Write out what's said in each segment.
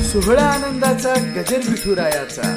सोहळा आनंदाचा गजर विठुरायाचा।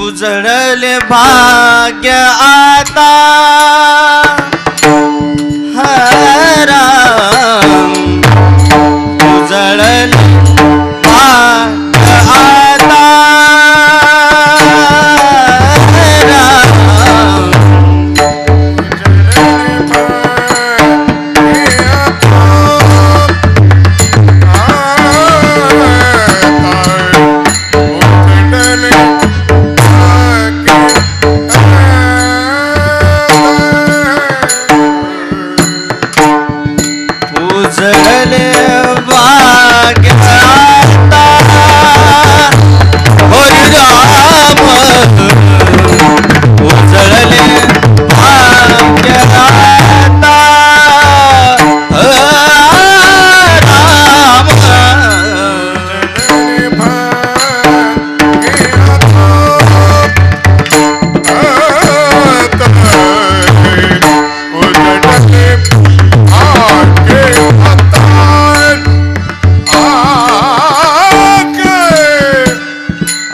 उजळले भाग्य आता राम, उजळले भाग्य आता राम, उजळले भाग्य आता होय राम, उजळले भाग्य आता राम,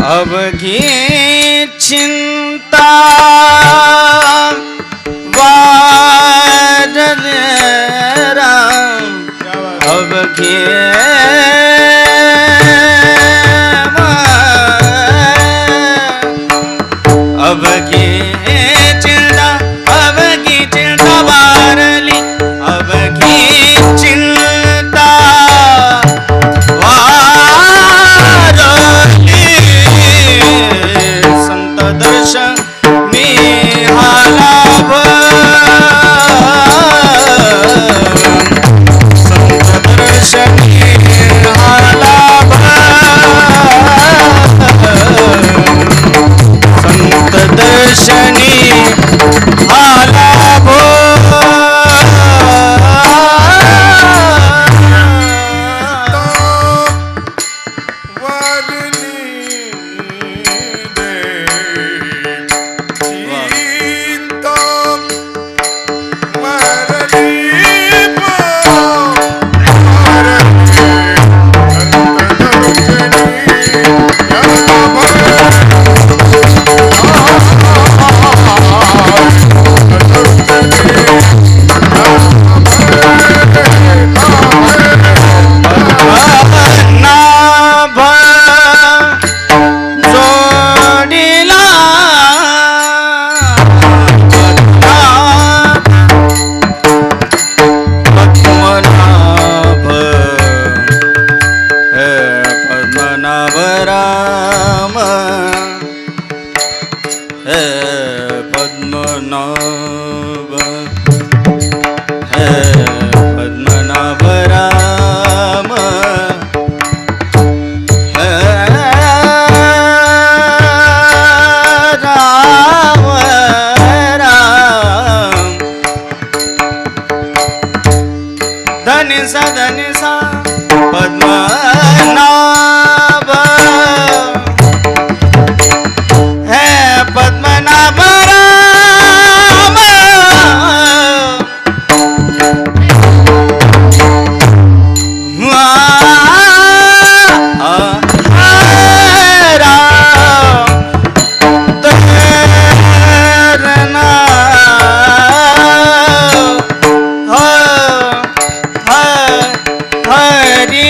अब घे चिंता वार राम, अब घे अब घे चिंता, अब घे चिंता वारली, अब घे चिंता संत दर्शन निहालाभ, संत दर्शन धनी सा पद्मनाभ हे पद्मनाभ राम हरी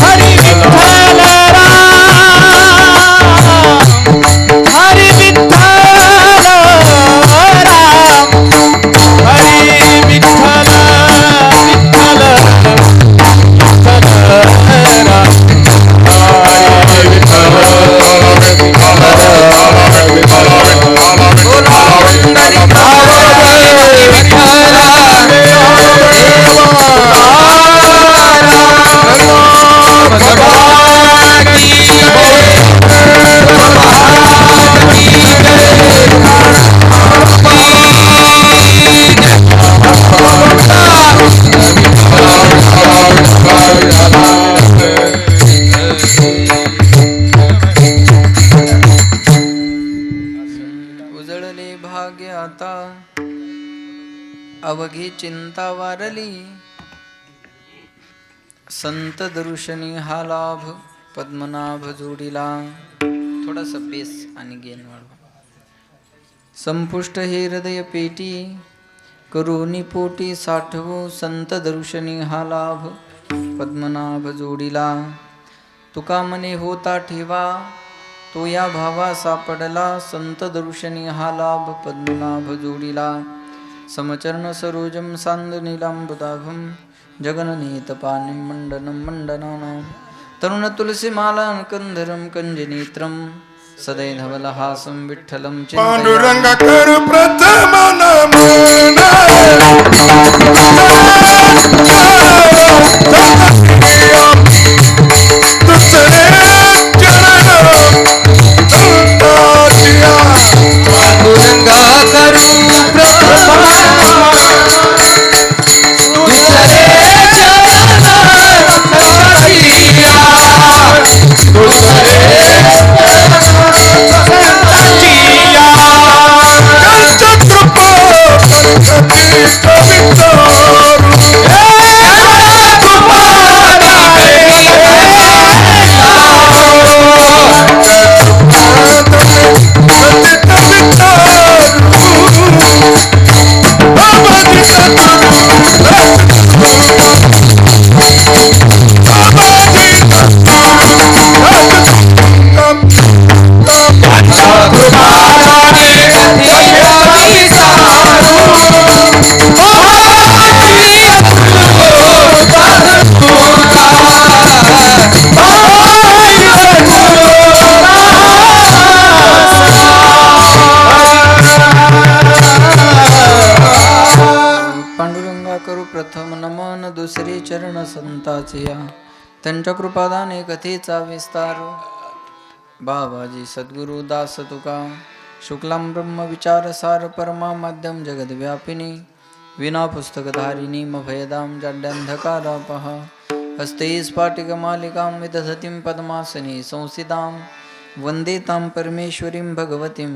हरी विठ्ठल हरी विठ्ठल राम हरी विठ्ठल विठ्ठल विठ्ठल राम उजळले भाग्य आता अवघी चिंता वारली संत दर्शनी हा लाभ पद्मनाभ जोडीला. थोडासा बेस आणि गेन वाढवा. संपुष्ट हे हृदय पेटी करुणी पोटी साठवू संत दर्शनी हा लाभ पद्मनाभ जोडीला. तुका मने होता ठेवा तो या भावा सापडला संत दर्शनी हा लाभ पद्मनाभ जोडीला. समचरण सरोजम सांदनीलांबुदाभम जगननीतपानिं मंडनं मंडनानां तरुण तुलसीमालां कंधरं कंजनेत्रं सदैधवलहासं विठ्ठलं पांडुरंग चिन्तयामि. कर प्रथम नमन दुसरे चरण दासिया. पांडुरंगा करू प्रथम दुसरे चरण दासिया. दुसरे प्रथम नमन दुसरे चरण संताचे या त्यांच्या कृपादाने कथेचा विस्तार. बाबाजी सद्गुरु दास तुका शुक्लां ब्रह्म विचार सार परमा माध्यम जगद्व्यापिनी विना पुस्तकधारिणी मभयदां जाड्यंधकारापः हस्ते स्फाटिकमालिकां विदधतीं पद्मासने संस्थितां वन्दे तां परमेश्वरीं भगवतीं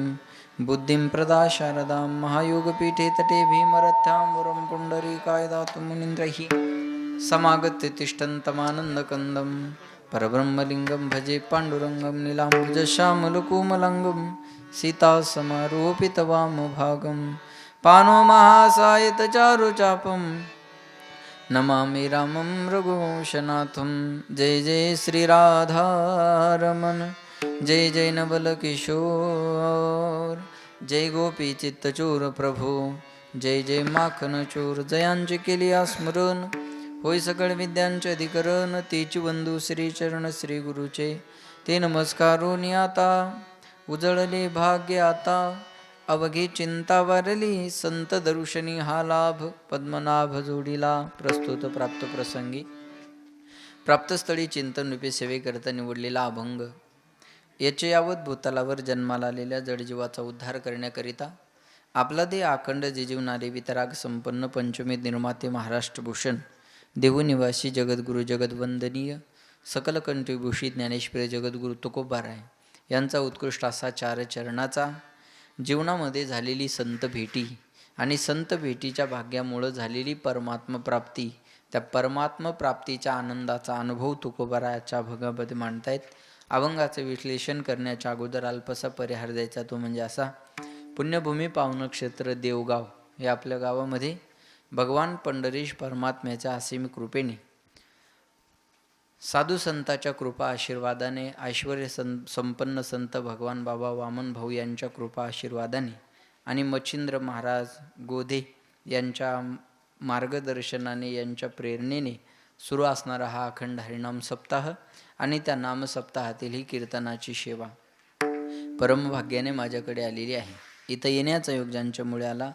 बुद्धिं प्रदा शारदां. महायोगपीठे तटे भीमरथ्यां वरं पुण्डरीकाय दातु मुनीन्द्रैः समागत्य तिष्ठन्तमानन्दकन्दं परब्रह्मलिङ्गं भजे पाण्डुरङ्गं नीलाम्बुजश्यामलकोमलाङ्गं सीतासमारोपितवामभागं पानो महासायतचारुचापं नमामि रामं रघुवंशनाथं. जय जय श्रीराधारमण जय जय नवल किशोर जय गोपी चित्तचोर प्रभू जय जय माखन चोर. जयांचे केली स्मरण होय सकळ विद्यांचे अधिकरण तेची वंदू श्री चरण श्री गुरुचे ते नमस्कारोनी आता. उजळले भाग्य आता अवघी चिंता वारली संत दर्शनी हा लाभ पद्मनाभ जोडीला. प्रस्तुत प्राप्त प्रसंगी प्राप्तस्थळी चिंतन रूपे सेवेकरता निवडलेला अभंग. याचे यावत भूतलावर जन्माला आलेल्या जडजीवाचा उद्धार करण्याकरिता आपला देह अखंड जिजीवणारे वितराग संपन्न पंचमेध निर्माते महाराष्ट्रभूषण देहनिवासी जगद्गुरु जगद्वंदनीय सकल कंठभूषी ज्ञानेश्वर जगद्गुरु तुकोबाराय यांचा उत्कृष्ट असा चार चरणाचा जीवनामध्ये झालेली संत भेटी आणि संत भेटीच्या भाग्यामुळं झालेली परमात्मा प्राप्ती त्या परमात्म प्राप्तीच्या आनंदाचा अनुभव तुकोबाराच्या भोगामध्ये मांडतायत. अभंगाचं विश्लेषण करण्याच्या अगोदर अल्पसा परिहार द्यायचा, तो म्हणजे असा. पुण्यभूमी पावन क्षेत्र देवगाव हे आपल्या गावामध्ये भगवान पंढरीश परमात्म्याच्या असीम कृपेने, साधू संताच्या कृपा आशीर्वादाने, ऐश्वर्य संपन्न संत भगवान बाबा वामन भाऊ यांच्या कृपा आशीर्वादाने आणि मच्छिंद्र महाराज गोधे यांच्या मार्गदर्शनाने, यांच्या प्रेरणेने सुरू असणारा हा अखंड हरिनाम सप्ताह आणि त्या नामसप्ताहातील ही कीर्तनाची सेवा परमभाग्याने माझ्याकडे आलेली आहे. इथं येण्याचा योग ज्यांच्यामुळे आला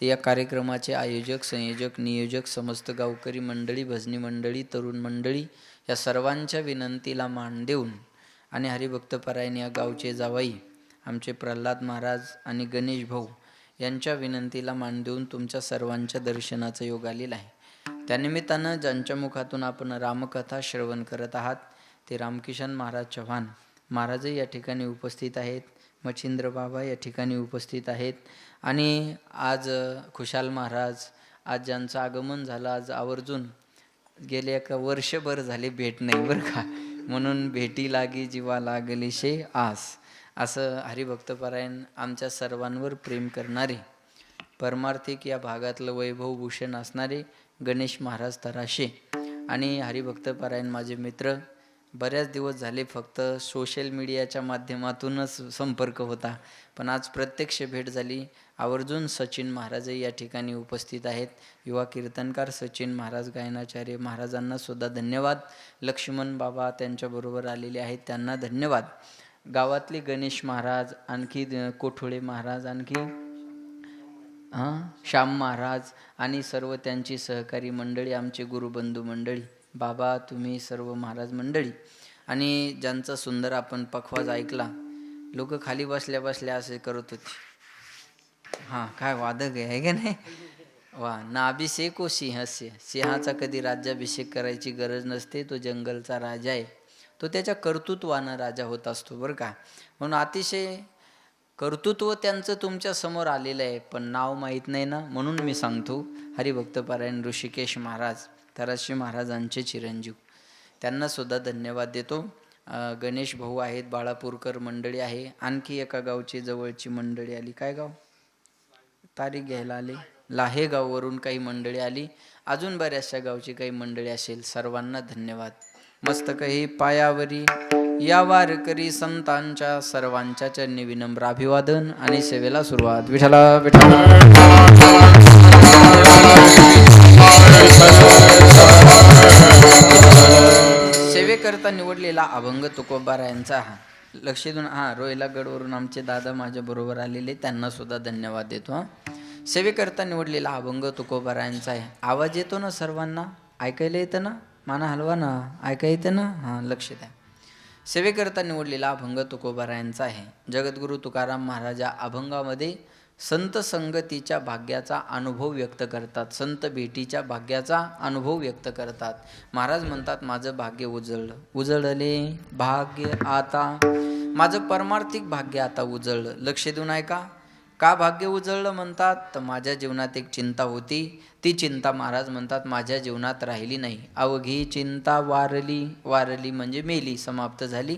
ते या कार्यक्रमाचे आयोजक, संयोजक, नियोजक, समस्त गावकरी मंडळी, भजनी मंडळी, तरुण मंडळी या सर्वांच्या विनंतीला मान देऊन आणि हरिभक्तपरायण या गावचे जावाई आमचे प्रल्हाद महाराज आणि गणेश भाऊ यांच्या विनंतीला मान देऊन तुमच्या सर्वांच्या दर्शनाचा योग आलेला आहे. त्यानिमित्तानं ज्यांच्या मुखातून आपण रामकथा श्रवण करत आहात ते रामकिशन महाराज चव्हाण महाराजही या ठिकाणी उपस्थित आहेत, मच्छिंद्र बाबा या ठिकाणी उपस्थित आहेत आणि आज खुशाल महाराज, आज ज्यांचं आगमन झालं, आज आवर्जून गेले एक वर्षभर झाले भेट नाही बरं का, म्हणून भेटी लागी जीवा लागली शे आस, असं हरिभक्तपरायण आमच्या सर्वांवर प्रेम करणारे, परमार्थिक या भागातलं वैभवभूषण असणारे गणेश महाराज तराशे आणि हरिभक्तपरायण माझे मित्र. बऱ्याच दिवस झाले फक्त सोशल मीडियाच्या माध्यमातूनच संपर्क होता, पण आज प्रत्यक्ष भेट झाली. आवर्जून सचिन महाराजही या ठिकाणी उपस्थित आहेत. युवा कीर्तनकार सचिन महाराज गायनाचार्य महाराजांना सुद्धा धन्यवाद. लक्ष्मण बाबा त्यांच्याबरोबर आलेले आहेत, त्यांना धन्यवाद. गावातले गणेश महाराज, आणखी कोठोळे महाराज, आणखी श्याम महाराज आणि सर्व त्यांची सहकारी मंडळी, आमचे गुरुबंधू मंडळी, बाबा तुम्ही सर्व महाराज मंडळी आणि ज्यांचा सुंदर आपण पखवाज ऐकला. लोक खाली बसल्या बसल्या असे करत होते. हां, काय वादक आहे का नाही? वा, ना अभिषेको सिंहस्य, सिंहाचा कधी राज्याभिषेक करायची गरज नसते, तो जंगलचा राजा आहे, तो त्याच्या कर्तृत्वानं राजा होत असतो बरं का. म्हणून अतिशय कर्तृत्व त्यांचं तुमच्या समोर आलेलं आहे, पण नाव माहीत नाही ना, म्हणून मी सांगतो. हरिभक्तपरायण ऋषिकेश महाराज तराशी महाराजांचे चिरंजीव, त्यांना सुद्धा धन्यवाद देतो. गणेश भाऊ आहेत, बाळापूरकर मंडळी आहे, आणखी एका गावची जवळची मंडळी आली. काय गाव? तारीख घ्यायला आले. लाहेगाववरून काही मंडळी आली, अजून बऱ्याचशा गावची काही मंडळी असेल. सर्वांना धन्यवाद. मस्तक हे पायावरी या वारकरी संतांच्या सर्वांच्या चरणी विनम्र अभिवादन आणि सेवेला सुरुवात. विठ्ठला विठ्ठला. सेवेकरता निवडलेला अभंग तुकोबारायांचा हा. लक्ष देऊन रोहिला गडवरून आमचे दादा माझ्या बरोबर आलेले, त्यांना सुद्धा धन्यवाद देतो. सेवेकरता निवडलेला अभंग तुकोबारायांचा आहे. आवाज येतो ना सर्वांना? ऐकायला येतं ना? माना हलवा ना, ऐका येतं ना? लक्ष द्या. सेवेकरता निवडलेला अभंग तुकोबारायांचा आहे. जगद्गुरु तुकाराम महाराज अभंगामध्ये संत संगतीच्या भाग्याचा अनुभव व्यक्त करतात, संत भेटीच्या भाग्याचा अनुभव व्यक्त करतात. महाराज म्हणतात, माझं भाग्य उजळलं, उजळले भाग्य आता, माझं परमार्थिक भाग्य आता उजळलं. लक्ष देऊन ऐका. का भाग्य उजळलं म्हणतात? तर माझ्या जीवनात एक चिंता होती, ती चिंता महाराज म्हणतात माझ्या जीवनात राहिली नाही. अवघी चिंता वारली, वारली म्हणजे मेली, समाप्त झाली.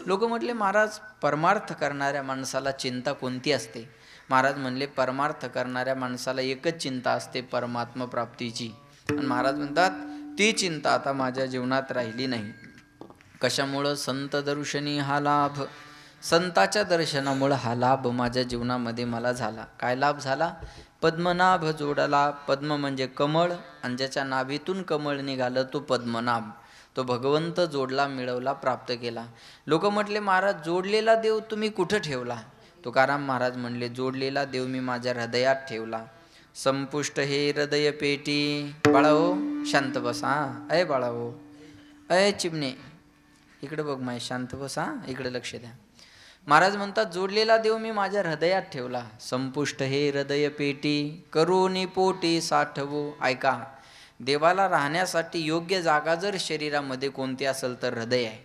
लोक म्हटले, महाराज परमार्थ करणाऱ्या माणसाला चिंता कोणती असते? महाराज म्हणले, परमार्थ करणाऱ्या माणसाला एकच चिंता असते, परमात्मा प्राप्तीची. आणि महाराज म्हणतात, ती चिंता आता माझ्या जीवनात राहिली नाही. कशामुळं? संत दर्शनी हा लाभ, संताच्या दर्शनामुळं हा लाभ माझ्या जीवनामध्ये मला झाला. काय लाभ झाला? पद्मनाभ जोडला. पद्म म्हणजे कमळ, आणि ज्याच्या नाभीतून कमळ निघालं तो पद्मनाभ, तो भगवंत जोडला, मिळवला, प्राप्त केला. लोक म्हटले, महाराज जोडलेला देव तुम्ही कुठं ठेवला? तुकाराम महाराज म्हणले, जोडलेला देव मी माझ्या हृदयात ठेवला. संपुष्ट हे हृदय पेटी. बाळाओ शांत बस. अय बाळाओ, अय चिमणे इकडे बघ, माय शांत बस. इकडे लक्ष द्या. महाराज म्हणतात, जोडलेला देव मी माझ्या हृदयात ठेवला. संपुष्ट हे हृदय पेटी, करुणी पोटी साठवू. ऐका, देवाला राहण्यासाठी योग्य जागा जर शरीरामध्ये कोणती असेल तर हृदय आहे.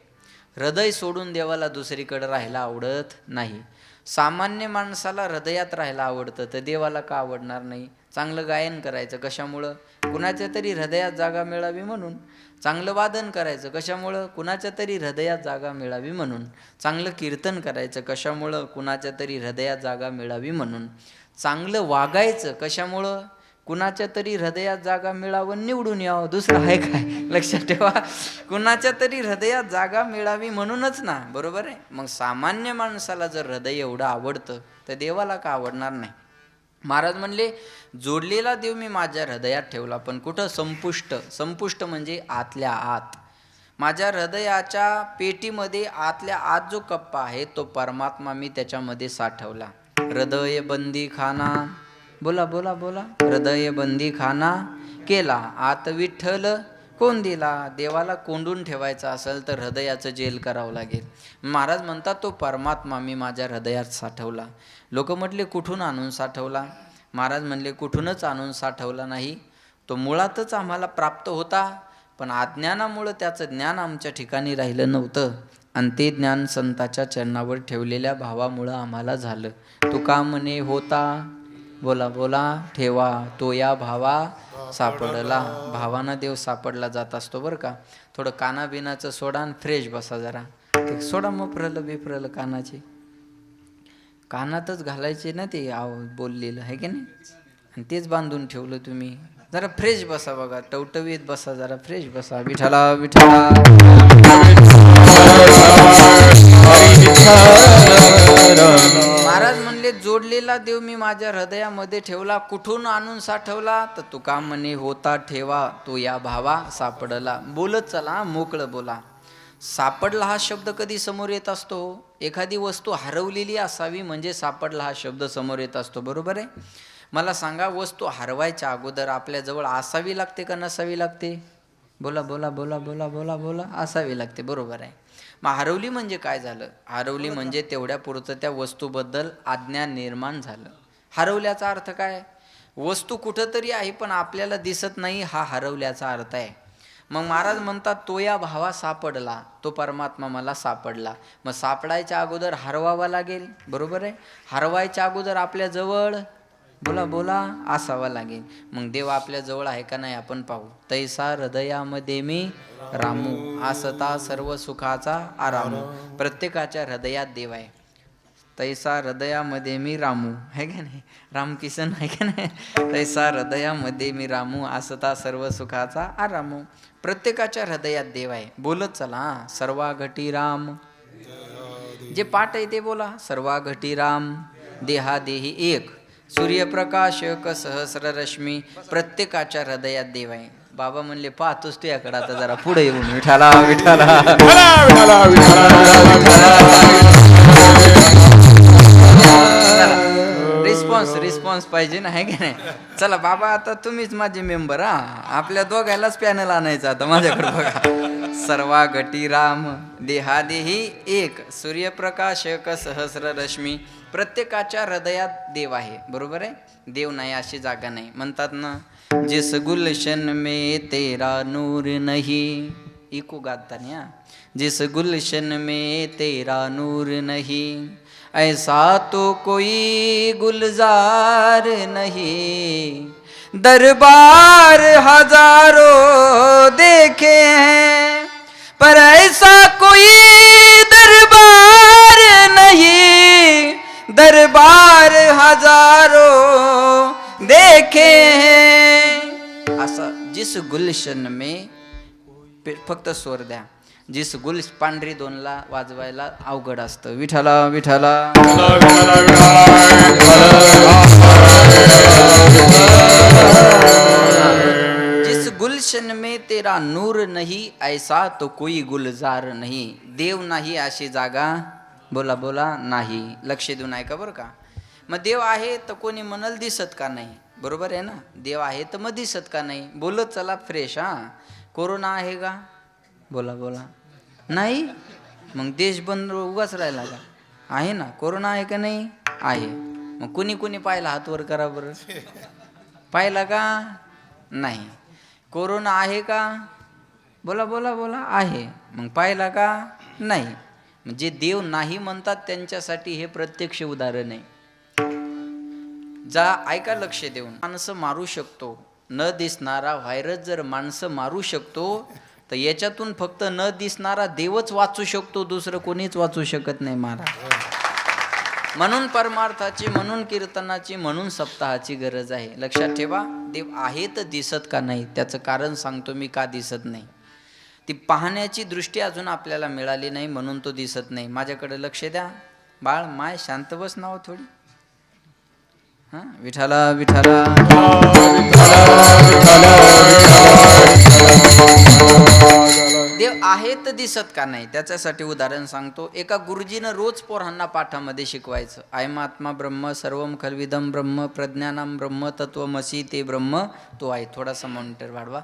हृदय सोडून देवाला दुसरीकडे राहायला आवडत नाही. सामान्य माणसाला हृदयात राहायला आवडतं, तर देवाला का आवडणार नाही? चांगलं गायन करायचं कशामुळं? कुणाच्या तरी हृदयात जागा मिळावी म्हणून. चांगलं वादन करायचं कशामुळं? कुणाच्या तरी हृदयात जागा मिळावी म्हणून. चांगलं कीर्तन करायचं कशामुळं? कुणाच्या तरी हृदयात जागा मिळावी म्हणून. चांगलं वागायचं कशामुळं? कुणाच्या तरी हृदयात जागा मिळावं, निवडून यावं. दुसरं आहे काय? लक्षात ठेवा, कुणाच्या तरी हृदयात जागा मिळावी म्हणूनच ना, बरोबर आहे. मग सामान्य माणसाला जर हृदय एवढं आवडतं तर देवाला का आवडणार नाही? महाराज म्हणले, जोडलेला देव मी माझ्या हृदयात ठेवला, पण कुठं? संपुष्ट. संपुष्ट म्हणजे आतल्या आत. माझ्या हृदयाच्या पेटीमध्ये आतल्या आत जो कप्पा आहे तो परमात्मा मी त्याच्यामध्ये साठवला. हृदय बंदी खाना, बोला बोला बोला, हृदय बंदी खाना केला, आत विठ्ठल कोण दिला. देवाला कोंडून ठेवायचा असेल तर हृदयाचं जेल करावं लागेल. महाराज म्हणतात तो परमात्मा मी माझ्या हृदयात साठवला. लोक म्हटले कुठून आणून साठवला? महाराज म्हणले कुठूनच आणून साठवला नाही, तो मुळातच आम्हाला प्राप्त होता, पण अज्ञानामुळं त्याचं ज्ञान आमच्या ठिकाणी राहिलं नव्हतं, आणि ते ज्ञान संताच्या चरणावर ठेवलेल्या भावामुळं आम्हाला झालं. तुका म्हणे होता, बोला बोला, ठेवा तो या भावा सापडला. भावानं देव सापडला जात असतो बरं का. थोडं कानाबिनाचं सोडा आणि फ्रेश बसा जरा. ते सोडा मफरलं बिफरलं कानाचे, कानातच घालायचे ना ते बोललेलं आहे की नाही, आणि तेच बांधून ठेवलं तुम्ही. जरा फ्रेश बसा बघा, टवटवीत बसा, जरा फ्रेश बसा. विठ्ठला विठ्ठला. महाराज म्हणले जोडलेला देव मी माझ्या हृदयामध्ये ठेवला, कुठून आणून साठवला? तर तुका म्हणे होता ठेवा तो या भावा सापडला. बोलत चला, मोकळं बोला. सापडला हा शब्द कधी समोर येत असतो? एखादी वस्तू हरवलेली असावी म्हणजे सापडला हा शब्द समोर येत असतो, बरोबर आहे. मला सांगा, वस्तू हरवायच्या अगोदर आपल्याजवळ असावी लागते का नसावी लागते? बोला बोला बोला बोला बोला बोला, असावी लागते, बरोबर आहे. मग हरवली म्हणजे काय झालं? हरवली म्हणजे तेवढ्या पुरतं त्या वस्तूबद्दल अज्ञान निर्माण झालं. हरवल्याचा अर्थ काय? वस्तू कुठंतरी आहे पण आपल्याला दिसत नाही, हा हरवल्याचा अर्थ आहे. मग महाराज म्हणतात तो या भावा सापडला, तो परमात्मा मला सापडला. मग सापडायच्या अगोदर हरवावा लागेल, बरोबर आहे. हरवायच्या अगोदर आपल्या जवळ, बोला बोला, असावा लागेल. मग देव आपल्या जवळ आहे का नाही आपण पाहू. तैसा हृदयामध्ये मी रामू, आसता सर्व सुखाचा आरामू. प्रत्येकाच्या हृदयात देव आहे. तैसा हृदयामध्ये मी रामू, आहे का नाही? रामकिसन आहे का नाही? तैसा हृदयामध्ये मी रामू, आसता सर्व सुखाचा आरामू. प्रत्येकाच्या हृदयात देव आहे. बोलत चला, सर्वा घटी राम. जे पाठ आहे ते बोला. सर्वा घटी राम, देहा देही एक, सूर्यप्रकाश सहस्र रश्मी. प्रत्येकाच्या हृदयात देव आहे. बाबा म्हणले पाहतोस तू याकडे, आता जरा पुढे येऊन विठाला विठाला. रिस्पॉन्स पाहिजे ना, आहे की नाही? चला बाबा, आता तुम्हीच माझे मेंबर. आपल्या दोघायलाच पॅनल आणायचं आता माझ्याकडे बघा. सर्वा घटी राम, देहादेही एक, सूर्यप्रकाश सहस्र रश्मी. प्रत्येकाच्या हृदयात देव आहे, बरोबर आहे. देव नाही अशी जागा नाही. म्हणतात ना, जिस गुलशन में तेरा नूर नहीं, इको गातानी, जिस गुलशन में तेरा नूर नहीं, ऐसा तो कोई गुलजार नहीं. दरबार हजारों देखे हैं पर ऐसा कोई दरबार नहीं. दरबार हजारों देखे हैं. असा जिस गुलशन में, फक्त स्वर द्या. जिस गुल, पांढरी दोनला वाजवायला अवघड असतं. विठाला विठाला. जिस गुलशन में तेरा नूर नहीं, ऐसा तो कोई गुलजार नहीं. देव नाही अशी जागा, बोला बोला, नाही. लक्ष देऊन ऐका बरं का. मग देव आहे तर कोणी म्हणाल दिसत का नाही, बरोबर आहे ना. देव आहे तर मग दिसत का नाही. बोलत चला फ्रेश. कोरोना आहे का? बोला बोला, नाही. मग देश बंद उगाच राहिला का? आहे ना. कोरोना आहे का नाही? आहे. मग कुणी कुणी पाहिला? हात वर करा बरं. पाहिला का? नाही. कोरोना आहे का? बोला बोला बोला, आहे. मग पाहिला का? नाही. म्हणजे देव नाही म्हणतात त्यांच्यासाठी हे प्रत्यक्ष उदाहरण आहे. जा ऐका लक्ष देऊन. माणसं मारू शकतो, न दिसणारा व्हायरस जर माणसं मारू शकतो तर याच्यातून फक्त न दिसणारा देवच वाचू शकतो, दुसरं कोणीच वाचू शकत नाही महाराज. म्हणून परमार्थाची, म्हणून कीर्तनाची, म्हणून सप्ताहाची गरज आहे. लक्षात ठेवा. देव आहे तर दिसत का नाही, त्याचं कारण सांगतो मी का दिसत नाही. ती पाहण्याची दृष्टी अजून आपल्याला मिळाली नाही म्हणून तो दिसत नाही. माझ्याकडे लक्ष द्या. बाळ माय शांत बस नाव थोडी. हां, विठाला विठाला. देव आहे तर दिसत का नाही, त्याच्यासाठी उदाहरण सांगतो. एका गुरुजीनं रोज पोरांना पाठामध्ये शिकवायचं. आत्मा ब्रह्म, सर्वम खल्विदम ब्रह्म, प्रज्ञानम ब्रह्म, तत्वमसी ते ब्रह्म तो आहे. थोडासा मॉनिटर वाढवा.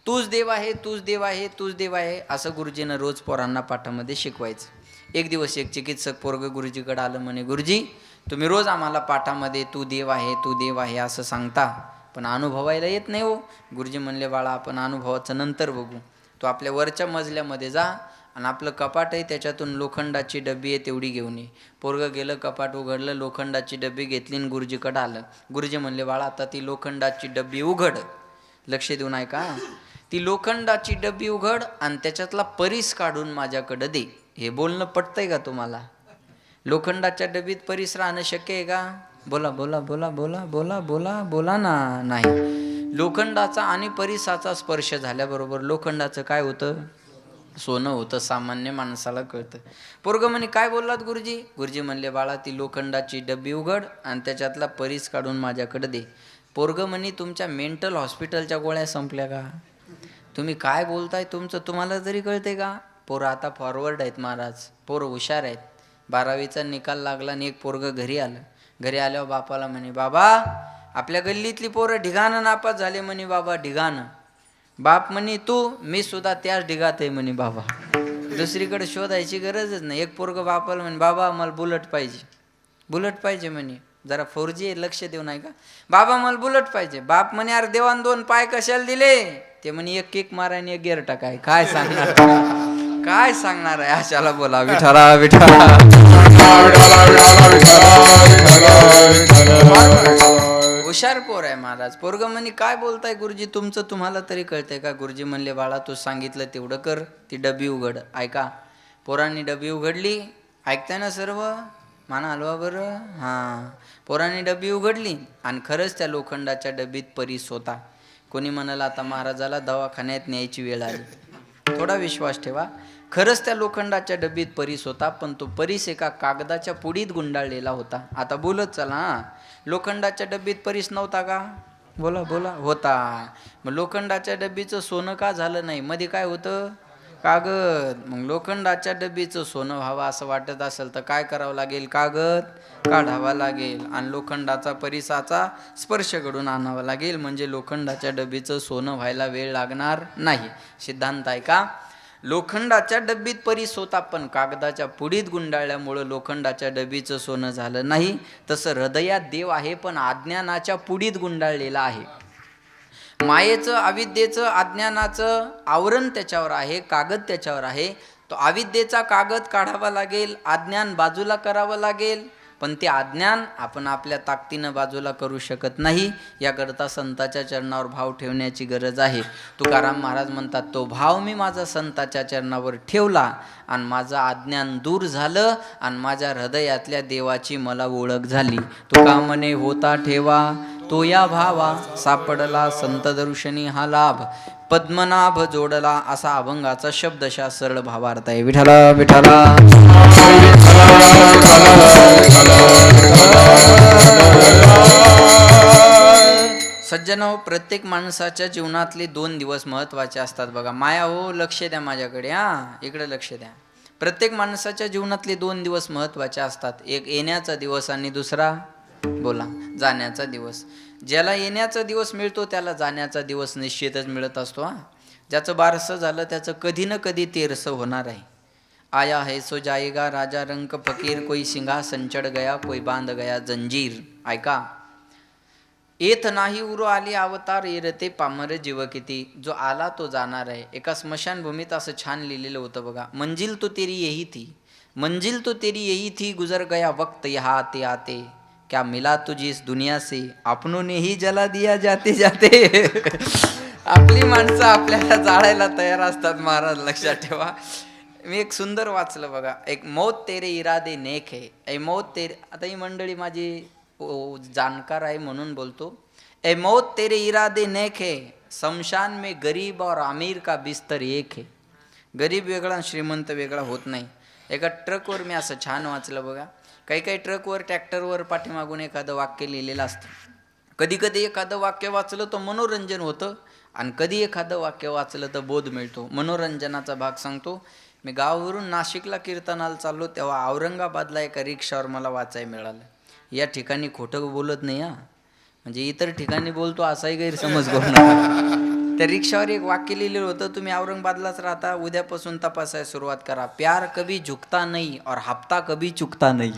तूच देव आहे, तूच देव आहे, तूच देव आहे, असं गुरुजीनं रोज पोरांना पाठामध्ये शिकवायचं. एक दिवस एक चिकित्सक पोरग गुरुजीकडे आलं. म्हणे, गुरुजी तुम्ही रोज आम्हाला पाठामध्ये तू देव आहे, तू देव आहे असं सांगता, पण अनुभवायला येत नाही हो. गुरुजी म्हणले, बाळा आपण अनुभवाचं नंतर बघू. तो आपल्या वरच्या मजल्यामध्ये जा आणि आपलं कपाट आहे त्याच्यातून लोखंडाची डबी आहे तेवढी घेऊन ये. पोरगं गेलं, कपाट उघडलं, लोखंडाची डबी घेतली आणि गुरुजीकडे आलं. गुरुजी म्हणले, बाळा आता ती लोखंडाची डबी उघड. लक्ष देऊन ऐका. ती लोखंडाची डबी उघड आणि त्याच्यातला परीस काढून माझ्याकडे दे. हे बोलणं पटतंय का तुम्हाला? लोखंडाच्या डबीत परीस राहणं शक्य आहे का? बोला बोला बोला बोला बोला बोला बोला ना. नाही. लोखंडाचा आणि परिसाचा स्पर्श झाल्याबरोबर लोखंडाचं काय होतं? सोनं होतं. सामान्य माणसाला कळतं. पोरगं म्हणे, काय बोललात गुरुजी? गुरुजी म्हणले, बाळा ती लोखंडाची डबी उघड आणि त्याच्यातला परीस काढून माझ्याकडे दे. पोरगं म्हणे, तुमच्या मेंटल हॉस्पिटलच्या गोळ्या संपल्या का? तुम्ही काय बोलताय? तुमचं तुम्हाला तरी कळते का? पोरं आता फॉरवर्ड आहेत महाराज, पोरं हुशार आहेत. 12वीचा निकाल लागला आणि एक पोरगं घरी आलं. घरी आल्यावर बापाला म्हणे, बाबा आपल्या गल्लीतली पोरं ढिगाणं नापास झाले म्हणे. बाबा ढिगाणं. बाप म्हणे, तू? मी सुद्धा त्याच ढिगात आहे म्हणे. बाबा दुसरीकडे शोधायची गरजच नाही. एक पोरगं बापाला म्हणे, बाबा मला बुलेट पाहिजे. बुलेट पाहिजे म्हणे. जरा 4G लक्ष देऊ नाही का? बाबा मला बुलेट पाहिजे. बाप म्हणे, अरे देवान 2 पाय कशाला दिले? ते म्हणे, एक किक मारायने एक गिअर टाकाय. काय सांगणार? काय सांगणार आहे अशाला? बोला विठाला विठाला. हुशार पोर आहे महाराज. पोरगं म्हणे, काय बोलताय गुरुजी? तुमचं तुम्हाला तरी कळतंय का? गुरुजी म्हणले, बाळा तू सांगितलं तेवढं कर. ती डबी उघड. ऐका. पोरांनी डबी उघडली. ऐकताय ना सर्व? माना हलवा बरं. हां. पोरांनी डबी उघडली आणि खरंच त्या लोखंडाच्या डबीत परीस होता. कोणी म्हणाला, आता महाराजाला दवाखान्यात न्यायची वेळ आली. थोडा विश्वास ठेवा. खरंच त्या लोखंडाच्या डबीत परीस होता, पण तो परीस एका कागदाच्या पुडीत गुंडाळलेला होता. आता बोलत चला. हां. लोखंडाच्या डबीत परीस नव्हता का? बोला बोला. होता. मग लोखंडाच्या डबीचं सोनं का झालं नाही? मध्ये काय होतं? कागद. मग लोखंडाच्या डबीचं सोनं व्हावं असं वाटत असेल तर काय करावं लागेल? कागद काढावा लागेल आणि लोखंडाचा परिसाचा स्पर्श घडून आणावा लागेल. म्हणजे लोखंडाच्या डबीचं सोनं व्हायला वेळ लागणार नाही. सिद्धांत आहे का? लोखंडाच्या डबीत परीस होता, पण कागदाच्या पुडीत गुंडाळल्यामुळं लोखंडाच्या डबीचं सोनं झालं नाही. तसं हृदयात देव आहे, पण अज्ञानाच्या पुडीत गुंडाळलेला आहे. मायेचं, अविद्येचं, अज्ञानाचं आवरण त्याच्यावर आहे, कागद त्याच्यावर आहे. तो अविद्येचा कागद काढावा लागेल, अज्ञान बाजूला करावं लागेल. पण ते अज्ञान आपण आपल्या ताकदीनं बाजूला करू शकत नाही. याकरता संताच्या चरणावर भाव ठेवण्याची गरज आहे. तुकाराम महाराज म्हणतात, तो भाव मी माझा संताच्या चरणावर ठेवला आणि माझं अज्ञान दूर झालं आणि माझ्या हृदयातल्या देवाची मला ओळख झाली. तुका म्हणे, होता ठेवा तो या भावा, सापडला संत दर्शनी हा लाभ. पद्मनाभ जोडला असा अभंगाचा शब्दशः सरळ भावार्थ आहे. विठाला विठाला. सज्जनो, प्रत्येक माणसाच्या जीवनातले 2 दिवस महत्त्वाचे असतात बघा. माया हो, लक्ष द्या माझ्याकडे. हां, इकडे लक्ष द्या. प्रत्येक माणसाच्या जीवनातले 2 दिवस महत्त्वाचे असतात. एक येण्याचा दिवस आणि दुसरा बोला जाण्याचा दिवस. ज्याला येण्याचा दिवस मिळतो त्याला जाण्याचा दिवस निश्चितच मिळत असतो. हां, ज्याचं बारसं झालं त्याचं कधी ना कधी तेरसं होणार आहे. आया है सो जाएगा राजा रंक फकीर, कोई सिंहासन चढ गया, कोई बांध गया जंजीर. ऐका. येत नाही उरो आली अवतार, येरते पामर जीव किती. जो आला तो जाणार आहे. एका स्मशानभूमीत असं छान लिहिलेलं होतं बघा. मंजिल तो तेरी यही थी, मंजिल तो तेरी यही थी, गुजर गया वक्त यहाँ आते आते. क्या मिला तुझी इस दुनिया से, आपनों ने ही जला दिया जाते जाते. आपली माणसं आपल्याला जाळायला तयार असतात महाराज, लक्षात ठेवा. मी एक सुंदर वाचलं बघा, एक मौत तेरे इरादे नेक है, ए मौत तेरे, आता ही मंडळी माझी जाणकार आहे म्हणून बोलतो. ए मौत तेरे इरादे नेक है, शमशान में गरीब और अमीर का बिस्तर एक है. गरीब वेगळा आणि श्रीमंत वेगळा होत नाही. एका ट्रकवर मी असं छान वाचलं बघा, काही काही ट्रकवर ट्रॅक्टरवर पाठीमागून एखादं वाक्य लिहिलेलं असतं. कधी कधी एखादं वाक्य वाचलं तर मनोरंजन होतं आणि कधी एखादं वाक्य वाचलं तर बोध मिळतो. मनोरंजनाचा भाग सांगतो. मी गावावरून नाशिकला कीर्तनाला चाललो तेव्हा औरंगाबादला एका रिक्षावर मला वाचायला मिळालं. या ठिकाणी खोटं बोलत नाही हा, म्हणजे इतर ठिकाणी बोलतो असाही गैरसमज करू नका. त्या रिक्षावर एक वाक्य लिहिलेलं होतं, तुम्ही औरंगाबादलाच राहता, उद्यापासून तपासायला सुरुवात करा. प्यार कभी झुकता नहीं और हफ्ता कभी चुकता नहीं.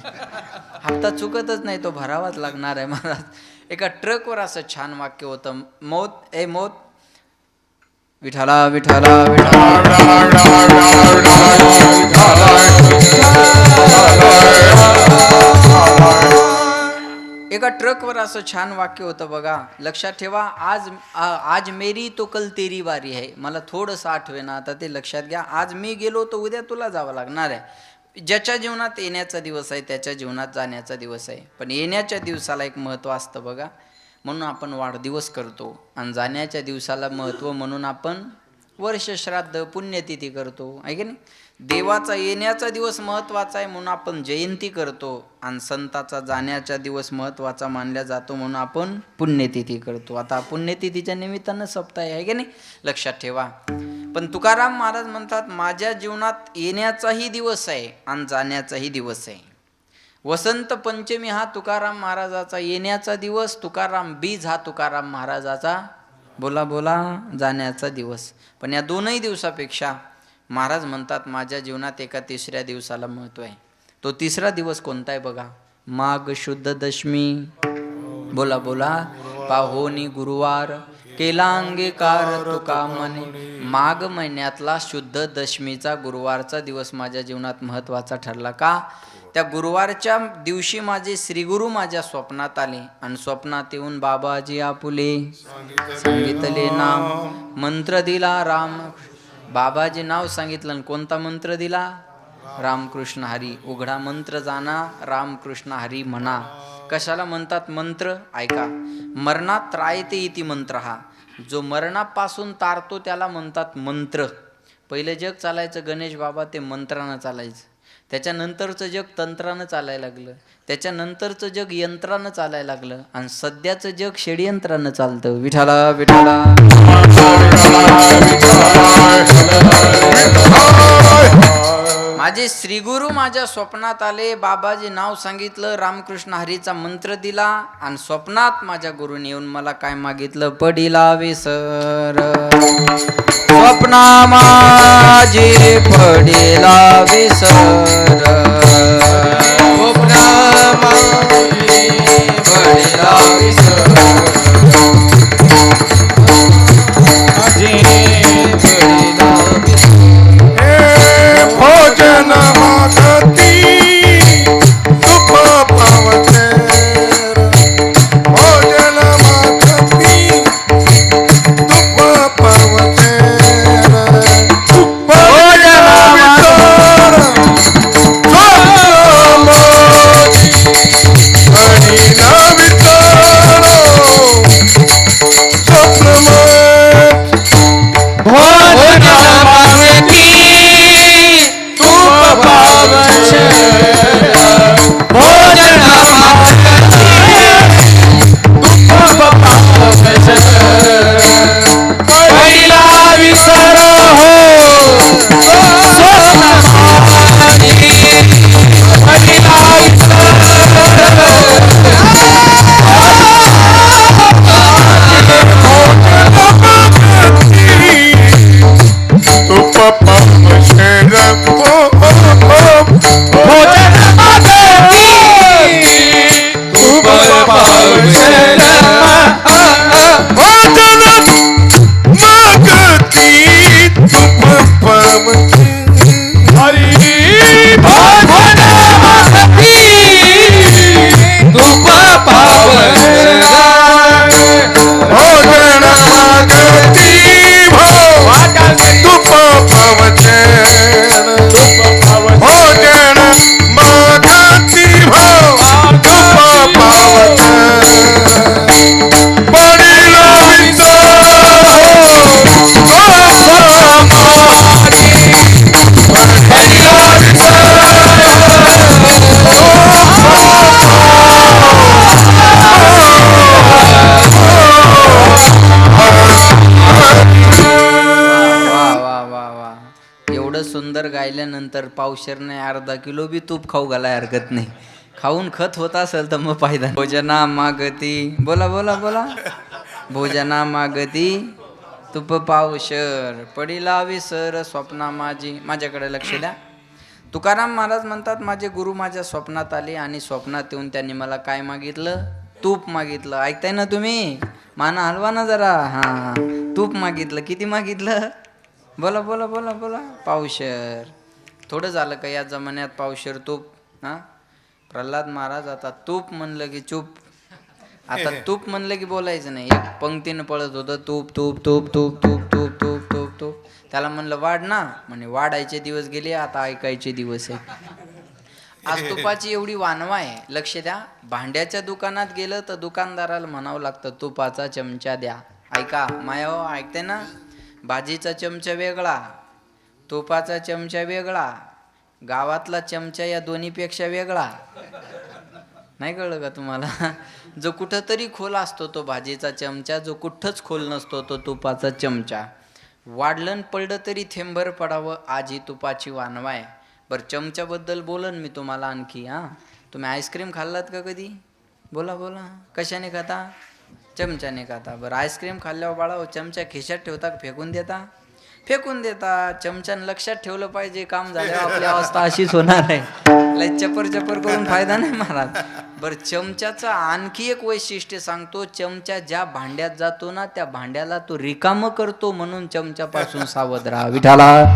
हप्ता चुकतच नाही, तो भरावाच लागणार आहे महाराज. एका ट्रकवर असं छान वाक्य होतं, मौत ए मौत, विठाला विठाला एका ट्रकवर असं छान वाक्य होतं बघा, लक्षात ठेवा. आज मेरी तो कल तेरी बारी आहे. मला थोडंसं आठवेना आता, ते लक्षात घ्या. आज मी गेलो तर उद्या तुला जावं लागणार आहे. ज्याच्या जीवनात येण्याचा दिवस आहे त्याच्या जीवनात जाण्याचा दिवस आहे. पण येण्याच्या दिवसाला एक महत्त्व असतं बघा, म्हणून आपण वाढदिवस करतो. आणि जाण्याच्या दिवसाला महत्त्व म्हणून आपण वर्षश्राद्ध पुण्यतिथी करतो, आहे की नाही. देवाचा येण्याचा दिवस महत्त्वाचा आहे म्हणून आपण जयंती करतो. आणि संताचा जाण्याचा दिवस महत्त्वाचा मानला जातो म्हणून आपण पुण्यतिथी करतो. आता पुण्यतिथीच्या निमित्तानं सप्ताह आहे की नाही, लक्षात ठेवा. पण तुकाराम महाराज म्हणतात, माझ्या जीवनात येण्याचाही दिवस आहे आणि जाण्याचाही दिवस आहे. वसंत पंचमी हा तुकाराम महाराजाचा येण्याचा दिवस, तुकाराम बीज हा तुकाराम महाराजाचा बोला बोला जाण्याचा दिवस. पण या दोनही दिवसापेक्षा महाराज म्हणतात माझ्या जीवनात एका तिसऱ्या दिवसाला महत्त्व आहे. तो तिसरा दिवस कोणता आहे बघा, माघ शुद्ध दशमी. बोला बोला, पाहोनी गुरुवार केला अंगीकार तुका म्हणे. माघ महिन्यातला शुद्ध दशमीचा गुरुवारचा दिवस माझ्या जीवनात महत्त्वाचा ठरला. का? त्या गुरुवारच्या दिवशी माझे श्रीगुरु माझ्या स्वप्नात आले आणि स्वप्नात येऊन बाबाजी आपुले सांगितले नाम, मंत्र दिला राम. बाबाजी नाव सांगितलं आणि कोणता मंत्र दिला? रामकृष्ण हरी. उघडा मंत्र जाणा, रामकृष्ण हरी म्हणा. कशाला म्हणतात मंत्र? ऐका, मरणात त्रायते इति मंत्र. हा जो मरणापासून तारतो त्याला म्हणतात मंत्र. पहिलं जग चालायचं गणेश बाबा, ते मंत्रानं चालायचं. त्याच्यानंतरचं जग तंत्रानं चालायला लागलं. त्याच्यानंतरचं जग यंत्रानं चालायला लागलं. आणि सध्याचं जग षड्यंत्रानं चालतं. विठाला विठाला. माझे श्रीगुरु माझ्या स्वप्नात आले, बाबाजी नाव सांगितलं, रामकृष्ण हरीचा मंत्र दिला आणि स्वप्नात माझ्या गुरुने येऊन मला काय मागितलं? पडिला विसर. स्वप्ना माझे पडिला विसर. स्वप्ना माझे पडिला विसर. भोजन मागती सुख पावते. भोजन मागती सुख पावते. भोजन विचार हरिना विचार स्वप्न भोजन मागती Tupa सुंदर गायल्यानंतर पावशेर नाही अर्धा किलो बी तूप खाऊ घालाय हरकत नाही. खाऊन खत होत असेल तर मग फायदा. भोजना मागती, बोला बोला बोला, भोजना मागती तुप पावशर, पडिला विसर स्वप्ना माझी. माझ्याकडे लक्ष द्या. तुकाराम महाराज म्हणतात माझे गुरु माझ्या स्वप्नात आले आणि स्वप्नात येऊन त्यांनी मला काय मागितलं? तूप मागितलं. ऐकताय ना तुम्ही? माना हलवा ना जरा. हां, तूप मागितलं. किती मागितलं? बोला बोला बोला बोला. पावशर. थोडं झालं का या जमान्यात पावशर तूप? हां, प्रल्हाद महाराज आता तूप म्हणलं की चूप. आता तूप म्हणलं की बोलायचं नाही. एक पंक्तीनं पळत होतं तूप तूप तूप तूप तूप तूप तूप तूप तूप. त्याला म्हणलं वाढ ना, म्हणे वाढायचे दिवस गेले, आता ऐकायचे दिवस आहे. आज तुपाची एवढी वानवा आहे. लक्ष द्या. भांड्याच्या दुकानात गेलं तर दुकानदाराला म्हणावं लागतं तुपाचा चमचा द्या. ऐका मायाओ, ऐकते ना? भाजीचा चमचा वेगळा, तुपाचा चमचा वेगळा, गावातला चमचा या दोन्हीपेक्षा वेगळा. नाही कळलं का तुम्हाला? जो कुठं तरी खोल असतो तो भाजीचा चमचा, जो कुठंच खोल नसतो तो तुपाचा चमचा. वाढलं पडलं तरी थेंबर पडावं, आज ही तुपाची वानवा आहे. बरं, चमच्याबद्दल बोलन मी तुम्हाला आणखी. हां, तुम्ही आईस्क्रीम खाल्लात का कधी? बोला बोला. कशाने खाता? चमच्याने खाता. बरं, आईस्क्रीम खाल्ल्यावर बाळा चमचा खिशात ठेवता का फेकून देता? फेकून देता. चमच्यानं लक्षात ठेवलं पाहिजे, काम झाल्यावर आपली अवस्था अशीच होणार आहे. लय चपर चपर करून फायदा नाही महाराज. बरं, चमच्याचं आणखी एक वैशिष्ट्य सांगतो. चमचा ज्या भांड्यात जातो ना त्या भांड्याला तो रिकामं करतो, म्हणून चमच्यापासून सावध राहा. विठाला.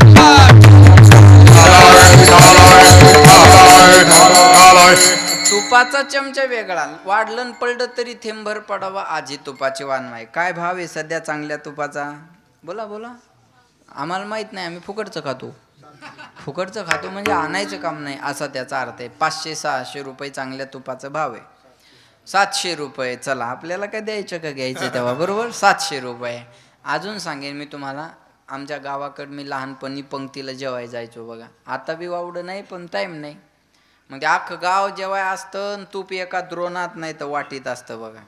तुपाचा चमचा वेगळा, वाढलं पडलं तरी थेंबर पडावा, आजी तुपाची वानवा आहे. काय भाव आहे सध्या चांगल्या तुपाचा? बोला बोला. आम्हाला माहित नाही, आम्ही फुकटचं खातो. फुकटचं खातो म्हणजे आणायचं काम नाही असा त्याचा अर्थ आहे. 500-600 रुपये चांगल्या तुपाचा भाव आहे. 700 रुपये. चला, आपल्याला काय द्यायचं का घ्यायचं तेव्हा, बरोबर? 700 रुपये. अजून सांगेन मी तुम्हाला. आमच्या गावाकडे मी लहानपणी पंक्तीला जेवाय जायचो बघा. आता बी वावडं नाही पण टाईम नाही. मग ते अख्खं गाव जेवाय असतं, तूप एका द्रोणात नाही तर वाटीत असतं बघा.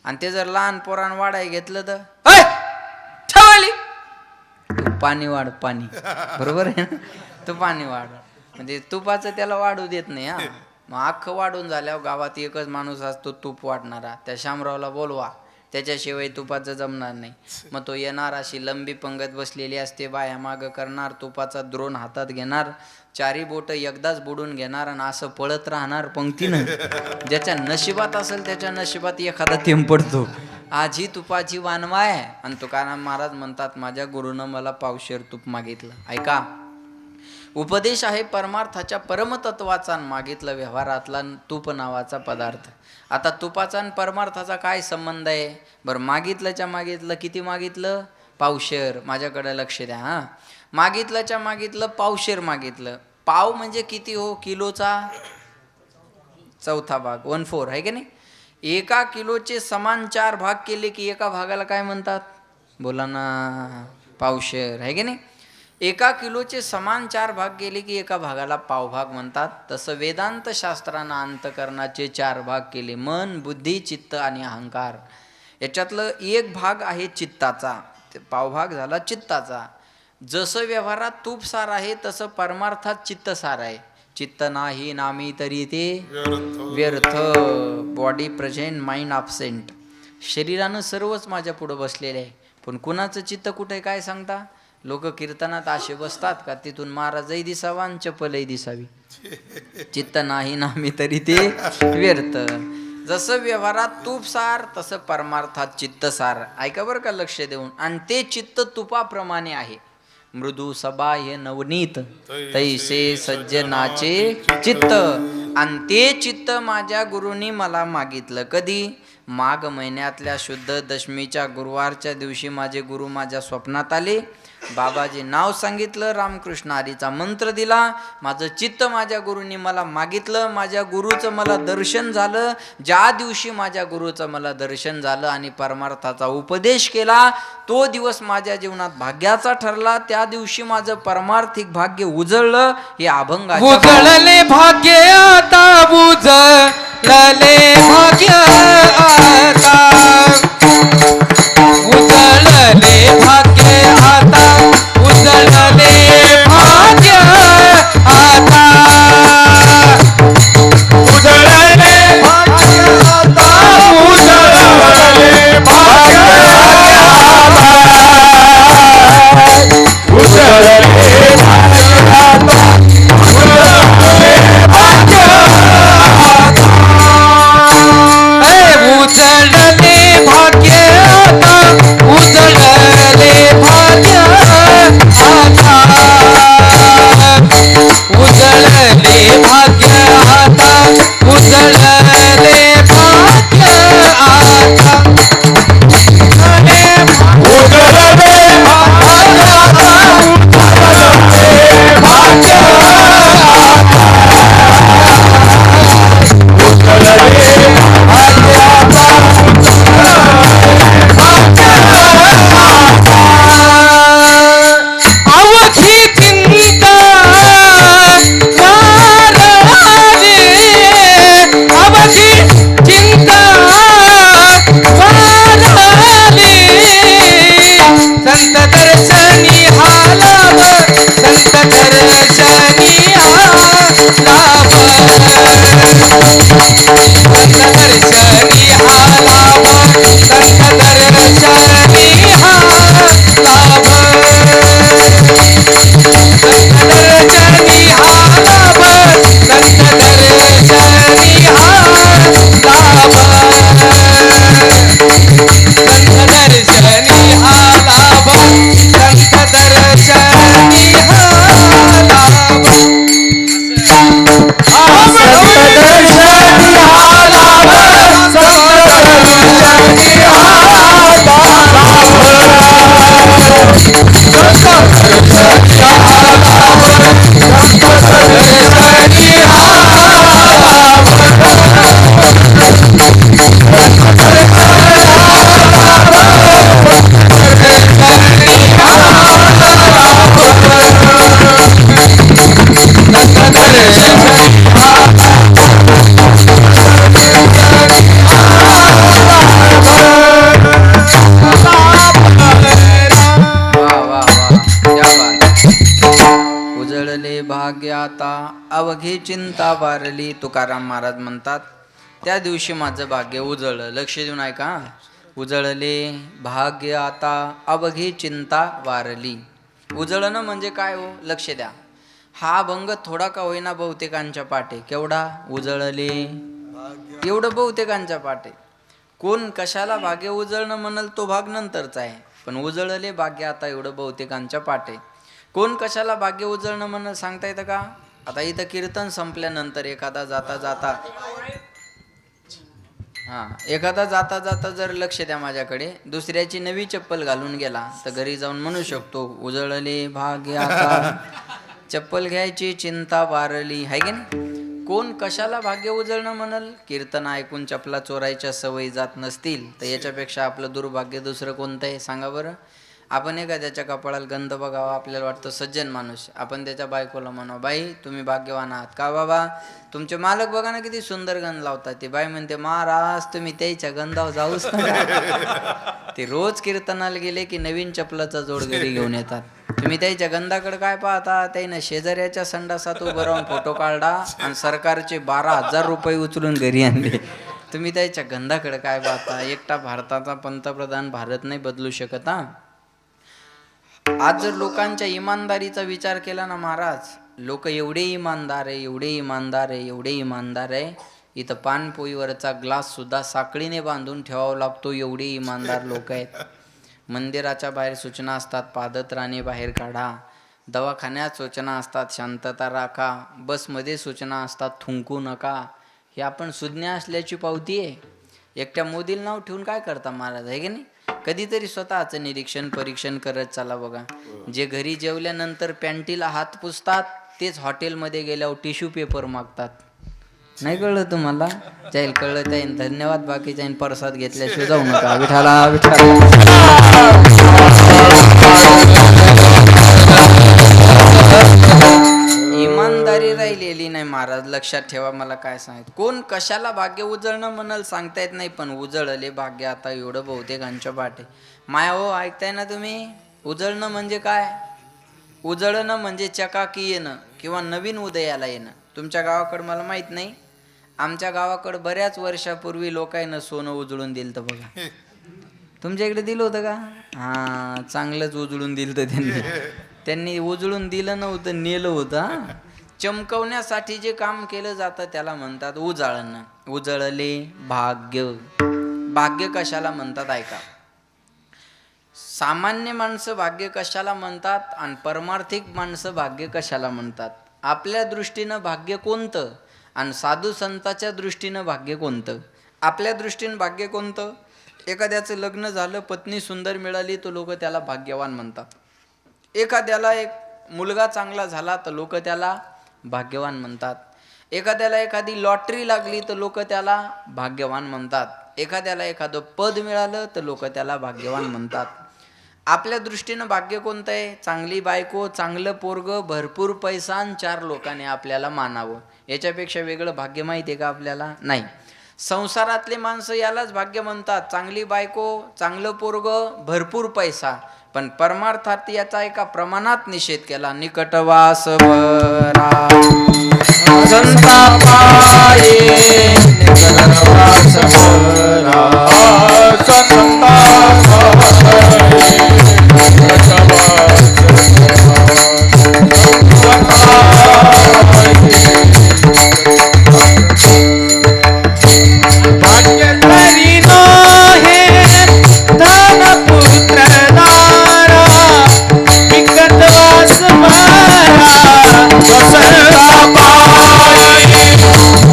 आणि ते जर लहान पोरान वाढाय घेतलं तर ठेवली पाणी वाढ, पाणी. बरोबर आहे ना? तू पाणी वाढ म्हणजे तुपाचं त्याला वाढू देत नाही. हा, मग अख्खं वाढून झाल्यावर गावात एकच माणूस असतो तूप वाढणारा, त्या शामरावला बोलवा, त्याच्याशिवाय तुपाचं जमणार नाही. मग तो येणार, अशी लंबी पंगत बसलेली असते, बाया मागं करणार, तुपाचा द्रोण हातात घेणार, चारी बोट एकदाच बुडून घेणार आणि असं पळत राहणार पंक्तीनं. ज्याच्या नशिबात असेल त्याच्या नशिबात एखादा थेंब पडतो. आज ही तुपाची वानवा आहे. आणि तुकाराम महाराज म्हणतात माझ्या गुरुनं मला पावशेर तूप मागितलं. ऐका, उपदेश आहे परमार्थाच्या परमतत्वाचा, मागितलं व्यवहारातला तूप नावाचा पदार्थ. आता तुपाचा आणि परमार्थाचा काय संबंध आहे? बरं, मागितल्याच्या मागितलं. किती मागितलं? पावशेर. माझ्याकडे लक्ष द्या. हां, मागितल्याच्या मागितलं पावशेर मागितलं. पाव म्हणजे किती हो? किलोचा 1/4 भाग, 1/4 आहे की नाही? एका किलोचे समान 4 भाग केले की एका भागाला काय म्हणतात? बोला ना, पावशेर. आहे की नाही? एका किलोचे समान 4 भाग केले की एका भागाला पावभाग म्हणतात. तसं वेदांत शास्त्रानं अंतकरणाचे 4 भाग केले, मन, बुद्धी, चित्त आणि अहंकार. याच्यातलं एक भाग आहे चित्ताचा, पावभाग झाला चित्ताचा. जसं व्यवहारात तूप सार आहे तसं परमार्थात चित्त सार आहे. चित्त नाही नामी तरी ते व्यर्थ. Body present, mind absent. शरीरानं सर्वच माझ्या पुढं बसलेलं आहे, पण कुणाचं चित्त कुठे आहे काय सांगता? लोक कीर्तनात असे बसतात का तिथून महाराजही दिसावा आणि चप्पलही दिसावी. चित्त नाही नामी तरी ते व्यर्थ. जसं व्यवहारात तूप सार तसं परमार्थात चित्त सार. ऐका बरं का लक्ष देऊन. आणि ते चित्त तुपाप्रमाणे आहे. मृदू सबाह्य नवनीत तैसे सज्जनाचे चित्त. आणि ते चित्त माझ्या गुरुनी मला मागितलं. कधी? माघ महिन्यातल्या शुद्ध दशमीच्या गुरुवारच्या दिवशी माझे गुरु माझ्या स्वप्नात आले. बाबाजी नाव सांगितलं, रामकृष्ण हरीचा मंत्र दिला. माझं चित्त माझ्या गुरुनी मला मागितलं. माझ्या गुरुचं मला दर्शन झालं. ज्या दिवशी माझ्या गुरुचं मला दर्शन झालं आणि परमार्थाचा उपदेश केला, तो दिवस माझ्या जीवनात भाग्याचा ठरला. त्या दिवशी माझं परमार्थिक भाग्य उजळलं. हे अभंगाचे उजळले भाग्य आता, उजळले भाग्य आता, उजळले भाग्य आता, उजळले भाग्य वा वा वा, क्या बात. उजळले भाग्य आता अवघी चिंता वारली. तुकाराम महाराज म्हणतात त्या दिवशी माझं भाग्य उजळलं. लक्ष देऊन ऐका. उजळले भाग्य आता अवघी चिंता वारली. उजळणं म्हणजे काय हो, लक्ष द्या. हा अभंग थोडा का होईना बहुतेकांच्या पाठे. केवढा? उजळले, एवढं बहुतेकांच्या पाठे. कोण कशाला भाग्य उजळणं म्हणल तो भाग नंतरचा आहे, पण उजळले भाग्य आता एवढं बहुतेकांच्या पाठे. कोण कशाला भाग्य उजळणं म्हणल सांगता येतं का? आता इथं कीर्तन संपल्यानंतर एखादा जाता जाता एखादा जाता जाता जर लक्ष द्या माझ्याकडे, दुसऱ्याची नवी चप्पल घालून गेला तर घरी जाऊन म्हणू शकतो उजळले भाग्य आता चप्पल घ्यायची चिंता वारली. आहे की नाही? कोण कशाला भाग्य उजळणं म्हणल? कीर्तन ऐकून चपला चोरायच्या सवयी जात नसतील तर याच्यापेक्षा आपलं दुर्भाग्य दुसरं कोणतं आहे सांगा बरं. आपण एखाद्याच्या कपाळाला गंध बघावा, आपल्याला वाटतं सज्जन माणूस, आपण त्याच्या बायकोला म्हणावं बाई तुम्ही भाग्यवान आहात. का बाबा? तुमचे मालक बघा ना किती सुंदर गंध लावतात. ती बाई म्हणते महाराज तुम्ही त्याच्या गंधावर जाऊच नका. ते रोज कीर्तनाला गेले की नवीन चपलाचा जोड घरी घेऊन येतात. तुम्ही त्याच्या गंधाकडे काय पाहता? त्यानं शेजाऱ्याच्या संडासात उभं राहून फोटो काढला आणि सरकारचे 12,000 रुपये उचलून घरी आणले. तुम्ही त्याच्या गंधाकडे काय पाहता? एकटा भारताचा पंतप्रधान भारत नाही बदलू शकत. आज जर लोकांच्या इमानदारीचा विचार केला ना महाराज, लोक एवढे इमानदार आहे, एवढे इमानदार आहे, एवढे इमानदार आहे, इथं पानपोईवरचा ग्लास सुद्धा साखळीने बांधून ठेवावा लागतो, एवढे इमानदार लोक आहेत. मंदिराच्या बाहेर सूचना असतात पादत्राणे बाहेर काढा, दवाखान्यात सूचना असतात शांतता राखा, बसमध्ये सूचना असतात थुंकू नका. हे आपण सुज्ञ असल्याची पावती आहे. एकट्या मोदीला नाव ठेवून काय करता महाराज, आहे की नाही? कधीतरी स्वतःचं निरीक्षण परीक्षण करत चला बघा. जे घरी जेवल्यानंतर पॅन्टीला हात पुसतात तेच हॉटेलमध्ये गेल्यावर टिश्यू पेपर मागतात. नाही कळलं तुम्हाला? जाईल कळलं त्याईन धन्यवाद, बाकी जाईन प्रसाद घेतल्याशिवाय जाऊ नका. विठाला विठाला. इमानदारी राहिलेली नाही महाराज, लक्षात ठेवा. मला काय सांगितलं, कोण कशाला भाग्य उजळणं म्हणाल सांगता येत नाही, पण उजळले भाग्य आता एवढं बहुतेकांच्या पाठे. माया हो, ऐकताय ना तुम्ही? उजळणं म्हणजे काय? उजळणं म्हणजे चकाकी येणं किंवा नवीन उदयाला येणं. तुमच्या गावाकडं मला माहित नाही, आमच्या गावाकडं बऱ्याच वर्षापूर्वी लोकांना सोनं उजळून दिलं तर बघा. तुमच्या इकडे दिलं होतं का? हां, चांगलंच उजळून दिलं तर त्यांनी उजळून दिलं नव्हतं, नेलं होतं. चमकवण्यासाठी जे काम केलं जातं त्याला म्हणतात उजाळणं. उजळले भाग्य. भाग्य कशाला म्हणतात ऐका. सामान्य माणसं भाग्य कशाला म्हणतात आणि परमार्थिक माणसं भाग्य कशाला म्हणतात? आपल्या दृष्टीनं भाग्य कोणतं आणि साधू संतांच्या दृष्टीनं भाग्य कोणतं? आपल्या दृष्टीनं भाग्य कोणतं? एखाद्याचं लग्न झालं, पत्नी सुंदर मिळाली तर लोक त्याला भाग्यवान म्हणतात. एखाद्याला एक मुलगा चांगला झाला तर लोक त्याला भाग्यवान म्हणतात. एखाद्याला एखादी लॉटरी लागली तर लोक त्याला भाग्यवान म्हणतात. एखाद्याला एखादं पद मिळालं तर लोक त्याला भाग्यवान म्हणतात. आपल्या दृष्टीनं भाग्य कोणतं आहे? चांगली बायको, चांगलं पोरगं, भरपूर पैसा आणि 4 लोकांनी आपल्याला मानावं. याच्यापेक्षा वेगळं भाग्य माहिती आहे का आपल्याला? नाही. संसारातले माणसं यालाच भाग्य म्हणतात. चांगली बायको, चांगलं पोरगं, भरपूर पैसा. पण परमार्थात याचा एका प्रमाणात निषेध केला. निकटवास बरा संतापाये, निकटवास संतापाये,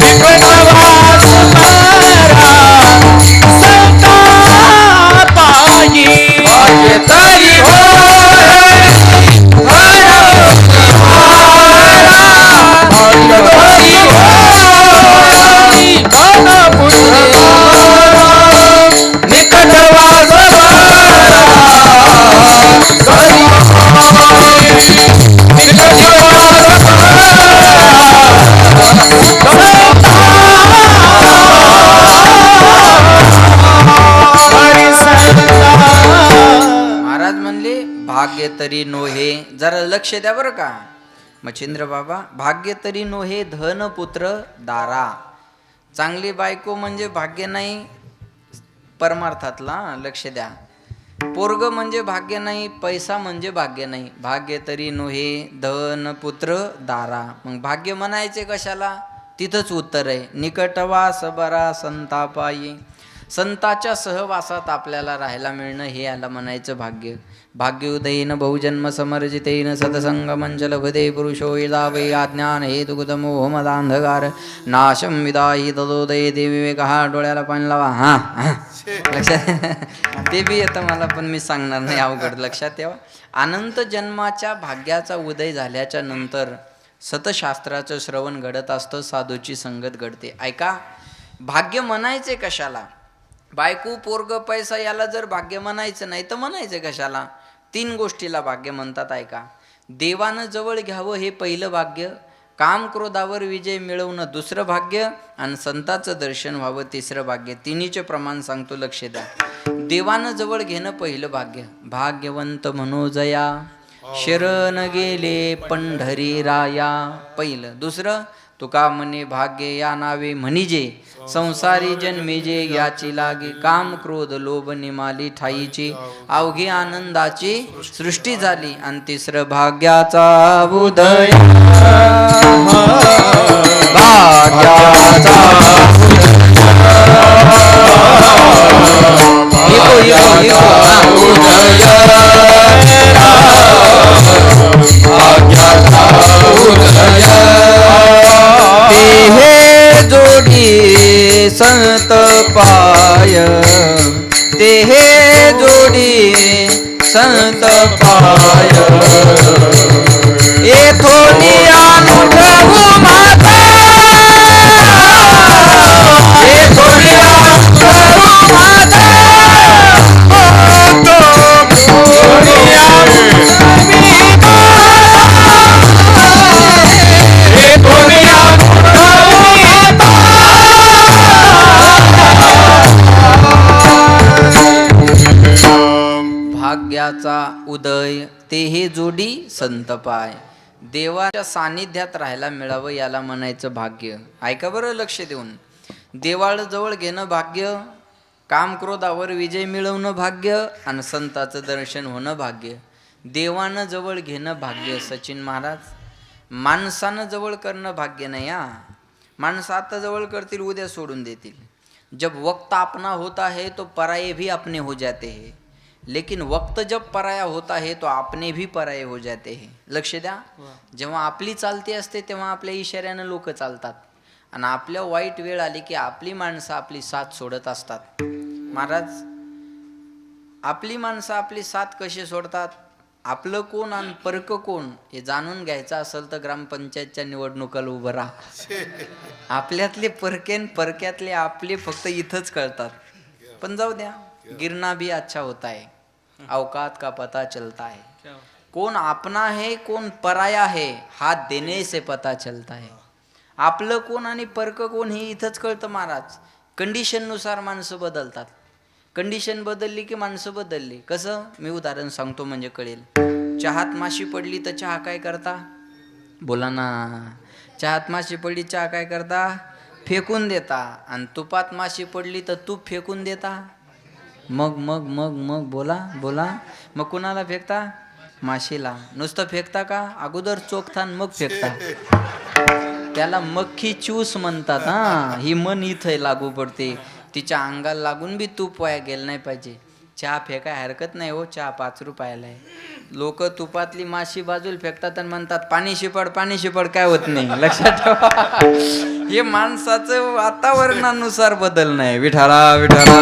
निकटवास बरा जरा लक्ष द्या बरं का मच्छिंद्र बाबा. भाग्य तरी नोहे धन पुत्र दारा. चांगली बायको म्हणजे भाग्य नाही परमार्थातला, लक्ष द्या. पोरग म्हणजे भाग्य नाही, पैसा म्हणजे भाग्य नाही. भाग्य तरी नोहे धन पुत्र दारा. मग भाग्य म्हणायचे कशाला? तिथंच उत्तर आहे. निकटवास बरा संतापायी. संताच्या सहवासात आपल्याला राहायला मिळणं हे याला म्हणायचं भाग्य. भाग्योदयेन बहुजन्म समर्जितेन सतसंग मंचलभदे पुरुषो यदावै अज्ञान हेतुगतमोह मदांधकार नाशम विदाही तदोदये देविवेकहा. डोळ्याला पाणी लावा. हां लक्षात ते बी येतं मला, पण मी सांगणार नाही, अवघड. लक्षात ठेवा. अनंत जन्माच्या भाग्याचा उदय झाल्याच्या नंतर सतशास्त्राचं श्रवण घडत असतं, साधूची संगत घडते. ऐका, भाग्य म्हणायचे कशाला? बायको पोरग पैसा याला जर भाग्य म्हणायचं नाही तर म्हणायचं कशाला? 3 गोष्टीला भाग्य म्हणतात. ऐका, देवानं जवळ घ्यावं हे पहिलं भाग्य, काम क्रोधावर विजय मिळवणं दुसरं भाग्य, आणि संताचं दर्शन व्हावं तिसरं भाग्य. तिन्हीचे प्रमाण सांगतो, लक्ष द्या. देवानं जवळ घेणं पहिलं भाग्य. भाग्यवंत मनोजया शरण गेले पंढरी राया, पहिलं. दुसरं, तुका म्हणे भाग्य या नावे म्हणिजे संसारी जन्मिजे याची लागे. काम क्रोध लोभ निमाली ठाईची अवघी आनंदाची सृष्टी झाली. आणि तिसरं, भाग्याचा उदय भाग्याचा हे जोडी संत पाय, ते हे जोडी संत पाय. येथोनी अनुभव माझा, येथोनी अनुभव माझा. भाग्याचा उदय ते हे जोडी संत पाय. देवाच्या सानिध्यात राहायला मिळावं याला म्हणायचं भाग्य. ऐका बरं लक्ष देऊन. देवाजवळ घेणं भाग्य, काम क्रोधावर विजय मिळवणं भाग्य, आणि संताचं दर्शन होणं भाग्य. देवानं जवळ घेणं भाग्य. सचिन महाराज, माणसानं जवळ करणं भाग्य नाही. माणसं आता जवळ करतील, उद्या सोडून देतील. जब वक्त अपना होता है तो पराये भी अपने हो जाते हैं, लेकिन वक्त जब पराया होता है तो आपने भी पराये हो जाते हैं. लक्ष द्या. जेव्हा आपली चालती असते तेव्हा आपल्या इशाऱ्यानं लोक चालतात, आणि आपल्या वाईट वेळ आली की आपली माणसं आपली साथ सोडत असतात. महाराज, आपली माणसं आपली साथ कशी सोडतात? आपलं कोण आणि परक कोण हे जाणून घ्यायचं असेल तर ग्रामपंचायतच्या निवडणुकाला उभं राहा. आपल्यातले परकेन परक्यातले आपले फक्त इथंच कळतात. पण जाऊ द्या, गिरना भी अच्छा होता है, औकात का पता चलता है. कौन अपना है कौन पराया है हाथ देने से पता चलता है. आपलं कोण आणि परक कोण हे इथंच कळतं महाराज. कंडिशननुसार माणसं बदलतात. कंडिशन बदलली की माणसं बदलली. कसं? मी उदाहरण सांगतो म्हणजे कळेल. चहात माशी पडली तर चहा काय करता? बोला ना. चहात माशी पडली, चहा काय करता? फेकून देता. आणि तुपात माशी पडली तर तूप फेकून देता. मग मग मग मग बोला बोला. मग कुणाला फेकता? माशीला. नुसतं फेकता का? अगोदर चोखता मग फेकता. त्याला मक्खी चूस म्हणतात. ही मन इथं लागू पडते. तिच्या अंगाला लागून बी तूप वाया गेलं नाही पाहिजे. चहा फेकाय हरकत नाही हो, चहा 5 रुपयाला आहे. लोक तुपातली माशी बाजूला फेकतात आणि म्हणतात पाणी शिपड पाणी शिपड, काय होत नाही. लक्षात ठेवा, हे माणसाचं वातावरणानुसार बदल नाही. विठाला विठाला.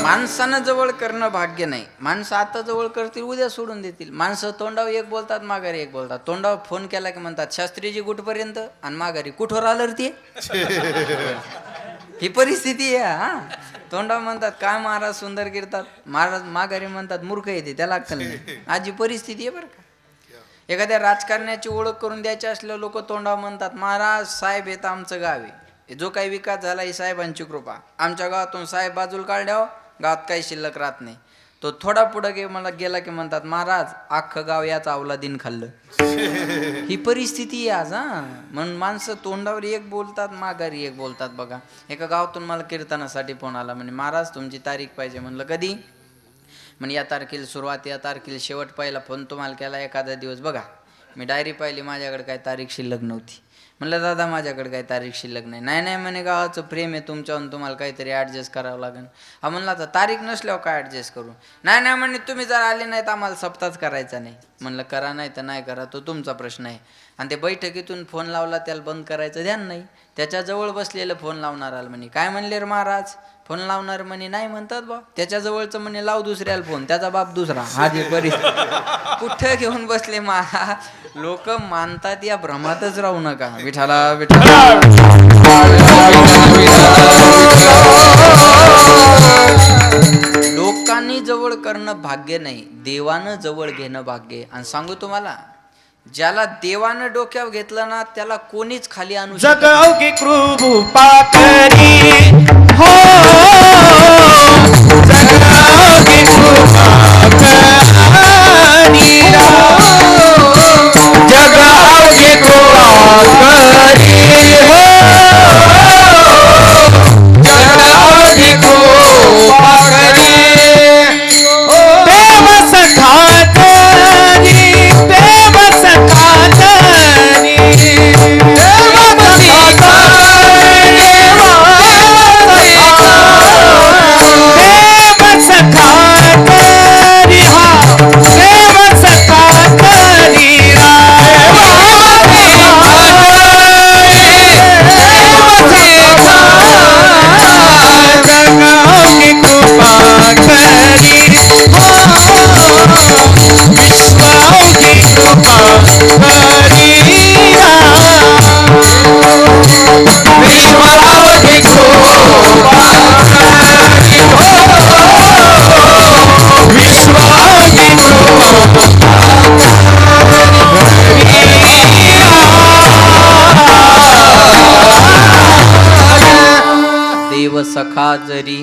माणसानं जवळ करणं भाग्य नाही. माणसं आता जवळ करतील, उद्या सोडून देतील. माणसं तोंडावर एक बोलतात, माघारी एक बोलतात. तोंडावर फोन केला की म्हणतात शास्त्रीजी कुठपर्यंत, आणि माघारी कुठवर आलं ती. ही परिस्थिती आहे. तोंडावर म्हणतात काय महाराज सुंदर गिरतात, महाराज माघारी म्हणतात मूर्ख येते, त्याला अक्कल नाही. आजी परिस्थिती आहे बरं का. एखाद्या राजकारण्याची ओळख करून द्यायची असल्या लोक तोंडावर म्हणतात महाराज साहेब येतं आमचं गाव आहे, जो काही विकास झाला ही साहेबांची कृपा. आमच्या गावातून साहेब बाजूला काढल्यावर गावात काही शिल्लक राहत नाही. तो थोडा पुढं मला गेला की म्हणतात, महाराज अख्खं गाव याच अवलादीन खाल्लं. ही परिस्थिती आहे आज. म्हणून माणसं तोंडावर एक बोलतात, माघारी एक बोलतात. बघा, एका गावातून मला कीर्तनासाठी फोन आला. म्हणे महाराज तुमची तारीख पाहिजे. म्हणलं कधी? म्हणे या तारखेला सुरुवात, या तारखेला शेवट. पहिला फोन तुम्हाला केला एखादा दिवस बघा. मी डायरी पाहिली, माझ्याकडे काय तारीख शिल्लक नव्हती. म्हणलं दादा माझ्याकडे काही तारीख शिल्लक नाही. नाही नाही म्हणे, गावाचं प्रेम आहे तुमच्याहून, तुम्हाला काहीतरी ॲडजस्ट करावं लागेल. हा म्हणलं आता तारीख नसल्यावर काय ॲडजस्ट करू? नाही नाही म्हणे, तुम्ही जर आले नाही तर आम्हाला सप्ताहच करायचा नाही. म्हणलं करा नाही तर नाही करा, तो तुमचा प्रश्न आहे. आणि ते बैठकीतून फोन लावला, त्याला बंद करायचं ध्यान नाही. त्याच्याजवळ बसलेलं फोन लावणाराला म्हणे, काय म्हणले रे महाराज? फोन लावणार म्हणे नाही म्हणतात बा. त्याच्याजवळचं म्हणे लाव दुसऱ्याला फोन, त्याचा बाप दुसरा. हा जे परिस्थिती कुठं घेऊन बसले महाराज. लोक मानतात या भ्रमातच राहू नका. विठाला विठाला. लोकांनी जवळ करणं भाग्य नाही, देवानं जवळ घेणं भाग्य. आणि सांगू तुम्हाला, ज्याला देवानं डोक्यावर घेतलं ना त्याला कोणीच खाली आणू शकत नाही. जगावगी कृपा करी हो, जगावगी कृपा करी, जगावगी कृपा करी हो, जगावगी कृपा करी. प्रेम सखा करी, प्रेम सखा करी, प्रेम सखा प्रेम सखा करी, प्रेम सखा करी, जगावगी कृपा करी हो, विश्वावगी कृपा करी, विश्वावगी कृपा करी हो, विश्वावगी देव सखा जरी,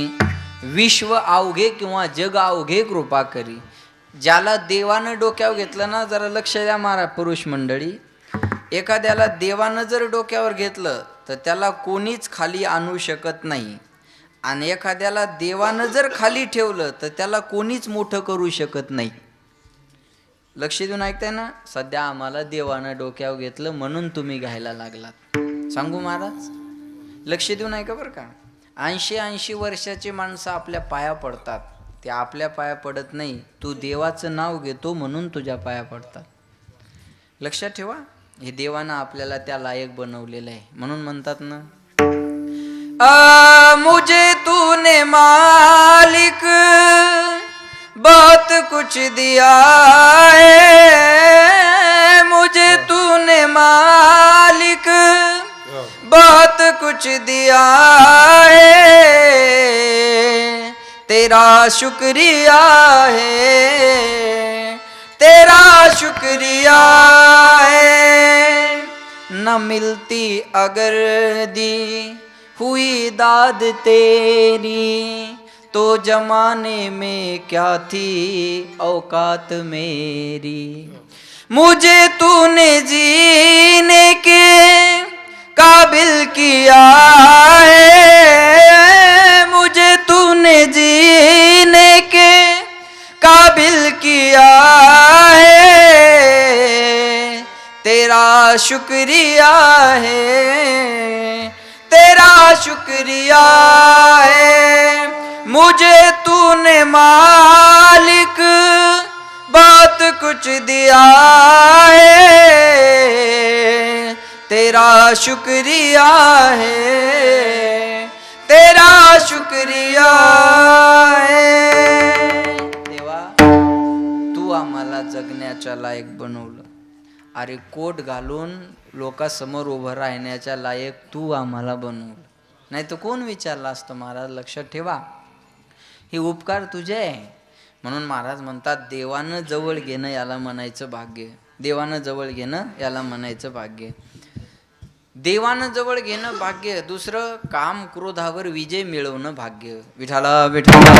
विश्व अवघे किंवा जग अवघे कृपा करी. ज्याला देवानं डोक्यावर घेतलं ना, जरा लक्ष द्या महाराज पुरुष मंडळी, एखाद्याला देवानं जर डोक्यावर घेतलं तर त्याला कोणीच खाली आणू शकत नाही. आणि एखाद्याला देवानं जर खाली ठेवलं तर त्याला कोणीच मोठं करू शकत नाही. लक्ष देऊन ऐकताय ना? सध्या आम्हाला देवानं डोक्यावर घेतलं म्हणून तुम्ही घ्यायला लागलात. सांगू महाराज, लक्ष देऊन ऐका बरं का. 80 वर्षाची माणसं आपल्या पाया पडतात. ते आपल्या पाया पडत नाही, तू देवाचं नाव घेतो म्हणून तुझ्या पाया पडतात. लक्षात ठेवा, हे देवानं आपल्याला त्या लायक बनवलेलं आहे. म्हणून म्हणतात ना, मुझे तूने मालिक बहुत कुछ दिया है, मुझे तूने मालिक बहुत कुछ दिया है, तेरा शुक्रिया है, तेरा शुक्रिया है. न मिलती अगर दी हुई दाद तेरी, तो जमाने में क्या थी औकात मेरी. मुझे तूने जीने के काबिल किया है, मुझे तूने जीने के काबिल किया है, तेरा शुक्रिया है, तेरा शुक्रिया है. मुझे तूने मालिक बहुत कुछ दिया है, तेरा शुक्रिया है, तेरा शुक्रिया है. देवा, तू आम्हाला जगण्याच्या लायक बनवलं. अरे कोट घालून लोकांसमोर उभं राहण्याच्या लायक तू आम्हाला बनवलं. नाही तर कोण विचारलं असतं महाराज. लक्षात ठेवा, हे उपकार तुझे आहे. म्हणून महाराज म्हणतात, देवानं जवळ घेणं याला म्हणायचं भाग्य. देवानं जवळ घेणं याला म्हणायचं भाग्य. देवानं जवळ घेणं भाग्य, दुसरं काम क्रोधावर विजय मिळवणं भाग्य. विठाला विठाला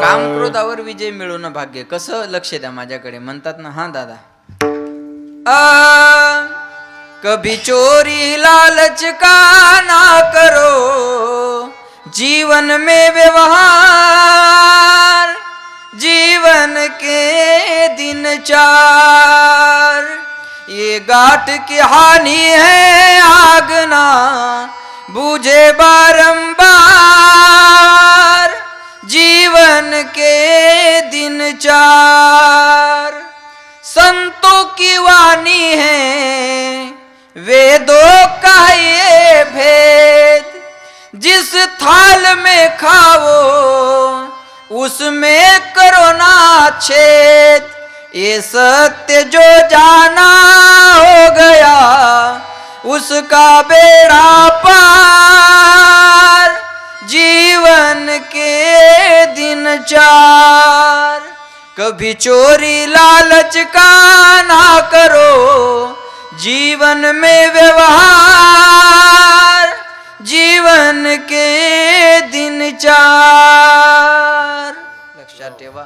काम क्रोधावर विजय मिळवणं भाग्य. कसं? लक्ष द्या माझ्याकडे. म्हणतात ना, हा दादा, कभी चोरी लालच का ना करो, जीवन में व्यवहार, जीवन के दिन चार, ये गाठ की हानि है आग ना बूझे बारंबार, जीवन के दिन चार, संतों की वाणी है वेदों का ये भेद, जिस थाल में खाओ उसमें करो ना छेद, ये सत्य जो जाना हो गया उसका बेड़ा पार, जीवन के दिन चार, कभी चोरी लालच का ना करो, जीवन में व्यवहार, जीवन के दिन चार. लक्षात ठेवा,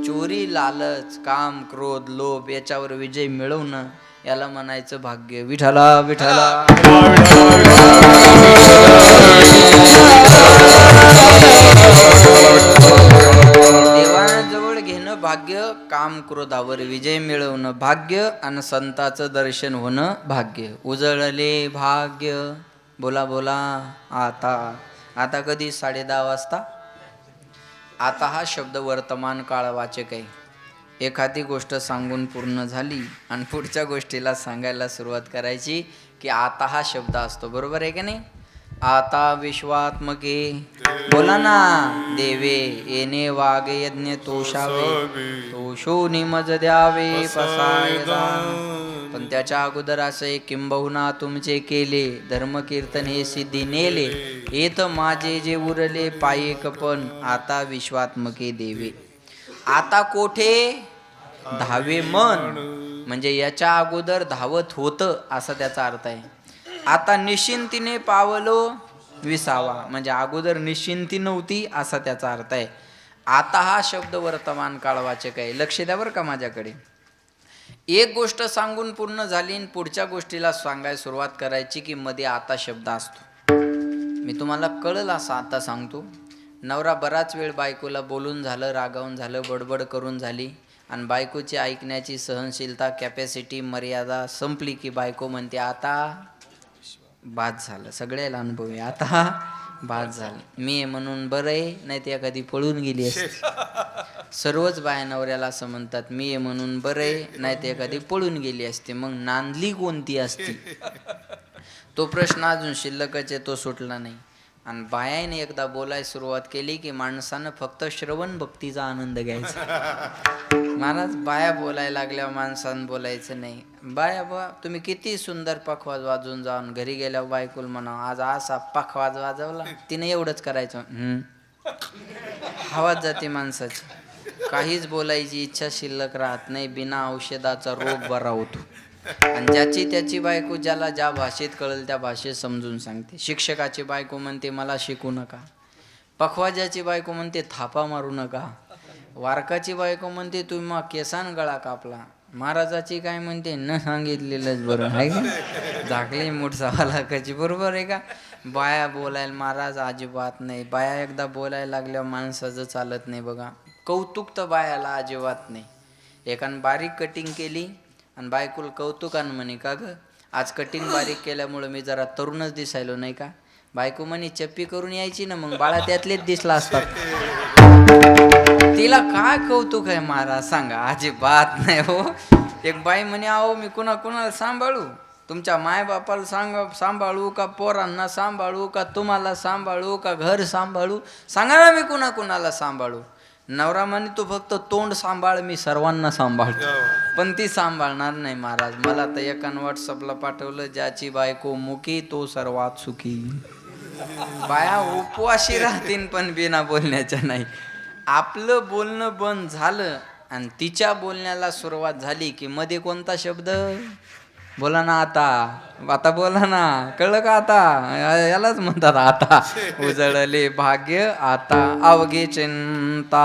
चोरी, लालच, काम, क्रोध, लोभ याच्यावर विजय मिळवणं याला म्हणायचं भाग्य. विठाला विठाला देवाजवळ घेणं भाग्य, काम क्रोधावर विजय मिळवणं भाग्य, आणि संताचं दर्शन होणं भाग्य. उजळले भाग्य. बोला बोला. आता कधी? 10:30 वाजता. आता हा शब्द वर्तमान काळवाचक आहे. एखादी गोष्ट सांगून पूर्ण झाली आणि पुढच्या गोष्टीला सांगायला सुरुवात करायची की आता हा शब्द असतो. बरोबर आहे की नाही? आता विश्वात्मके. बोला ना. देवे येणे वाग यज्ञ तोषावे, तोषो निमज द्यावे पसाय दान. पण त्याच्या अगोदर असं एक, किंबहुना तुमचे केले धर्म कीर्तन हे सिद्धी नेले, येत माझे जे उरले पायी कपन, आता विश्वात्मके देवे. आता कोठे? धावे मन. म्हणजे याच्या अगोदर धावत होतं असा त्याचा अर्थ आहे. आता निश्चिंतीने पावलो विसावा, म्हणजे अगोदर निश्चिंती नव्हती असा त्याचा अर्थ आहे. आता हा शब्द वर्तमान काळवाचक आहे. लक्ष द्या बरं का माझ्याकडे. एक गोष्ट सांगून पूर्ण झाली आणि पुढच्या गोष्टीला सांगायला सुरुवात करायची की मध्ये आता शब्द असतो. मी तुम्हाला कळलं असं आता सांगतो. नवरा बराच वेळ बायकोला बोलून झालं, रागावून झालं, बडबड करून झाली आणि बायकोची ऐकण्याची सहनशीलता, कॅपॅसिटी, मर्यादा संपली की बायको म्हणते आता बाद झालं. सगळ्याला अनुभव आहे. आता बाद झालं. मी आहे म्हणून बरं आहे, नाही ते एखादी पळून गेली असते. सर्वच बाया नवऱ्याला असं म्हणतात, मी आहे म्हणून बरं आहे, नाही ते एखादी पळून गेली असते. मग नांदली कोणती असती? तो प्रश्न अजून शिल्लकच आहे, तो सुटला नाही. आणि बायाने एकदा बोलायला सुरुवात केली की माणसानं फक्त श्रवण भक्तीचा आनंद घ्यायचा. महाराज, बाया बोलायला लागल्यावर माणसानं बोलायचं नाही. बाया बा तुम्ही किती सुंदर पखवाज वाजवून जाऊन घरी गेल्यावर बायकोल म्हणा आज असा पखवाज वाजवला, तिने एवढंच करायचं. हवाच जाते माणसाची. काहीच बोलायची इच्छा शिल्लक राहत नाही. बिना औषधाचा रोग बरा होतो. आणि ज्याची त्याची बायको ज्याला ज्या भाषेत कळेल त्या भाषेत समजून सांगते. शिक्षकाची बायको म्हणते मला शिकू नका. पखवाजाची बायको म्हणते थापा मारू नका. वारकाची बायको म्हणते तुम्ही मग केसान गळा कापला. महाराजाची काय म्हणते न सांगितलेलंच बरं आहे का. झाकली मूठ सवा लाखाची. बरोबर आहे का. बाया बोलायला महाराज अजिबात नाही. बाया एकदा बोलायला लागल्यावर माणसाचं चालत नाही बघा. कौतुक तर बायाला अजिबात नाही. एकानं बारीक कटिंग केली आणि बायकोला कौतुकानं म्हणे का ग आज कटिंग बारीक केल्यामुळं मी जरा तरुणच दिसायलो नाही का. बायको म्हणे चप्पी करून यायची ना मग बाळा त्यातलेच दिसला असतात. तिला काय कौतुक आहे महाराज सांगा. अजिबात नाही हो. एक बाई म्हणे अहो मी कुणाला सांभाळू. तुमच्या मायबापाला सांभाळू का पोरांना सांभाळू का तुम्हाला सांभाळू का घर सांभाळू. सांगा ना मी कुणाला सांभाळू. नवरा म्हणे तू फक्त तोंड सांभाळ मी सर्वांना सांभाळतो. पण ती सांभाळणार नाही महाराज. मला तर एकानं व्हॉट्सअपला पाठवलं ज्याची बायको मुकी तो सर्वात सुखी. बाया उपवाशी राहतील पण बिना बोलण्याच्या नाही. आपलं बोलणं बंद झालं आणि तिच्या बोलण्याला सुरुवात झाली की मध्ये कोणता शब्द? बोला ना आता, आता बोला ना, कळलं का आता? यालाच म्हणतात आता. उजळले भाग्य आता अवघी चिंता.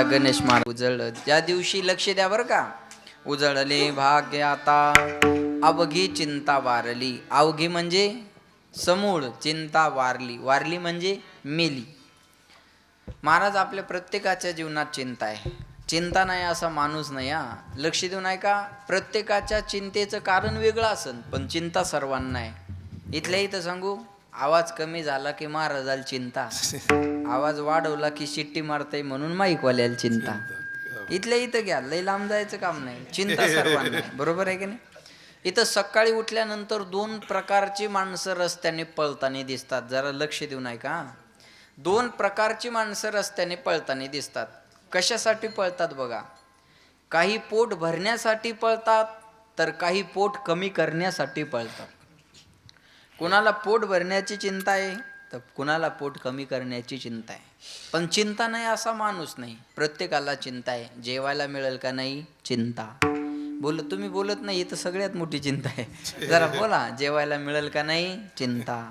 गणेश महाराज. उजळलं त्या दिवशी लक्ष द्या बरं का. उजळले भाग्य आता अवघी चिंता वारली. अवघी म्हणजे समूळ, चिंता वारली. वारली म्हणजे मेली. महाराज आपल्या प्रत्येकाच्या जीवनात चिंता आहे. चिंता नाही असा माणूस नाही हा. लक्ष देऊन ऐका. प्रत्येकाच्या चिंतेचं कारण वेगळं असन पण चिंता सर्वांना आहे. इथल्या इथं सांगू, आवाज कमी झाला की महाराजाला चिंता, आवाज वाढवला की शिट्टी मारताय म्हणून माईकवाल्याला चिंता. इथल्या इथं घ्या, लय लांब जायचं काम नाही. चिंता सर्वांना आहे. बरोबर आहे की नाही? इथं सकाळी उठल्यानंतर 2 प्रकारची माणसं रस्त्याने पळताना दिसतात. जरा लक्ष देऊन ऐका. 2 प्रकारची माणसं रस्त्याने पळताना दिसतात. कशासाठी पळतात बघा. काही पोट भरण्यासाठी पळतात तर काही पोट कमी करण्यासाठी पळतात. कुणाला पोट भरण्याची चिंता आहे तर कुणाला पोट कमी करण्याची चिंता आहे. पण चिंता नाही असा माणूस नाही. प्रत्येकाला चिंता आहे. जेवायला मिळेल का नाही चिंता. तुम्ही बोलत नाही, तर सगळ्यात मोठी चिंता आहे. जरा बोला. जेवायला मिळेल का नाही चिंता.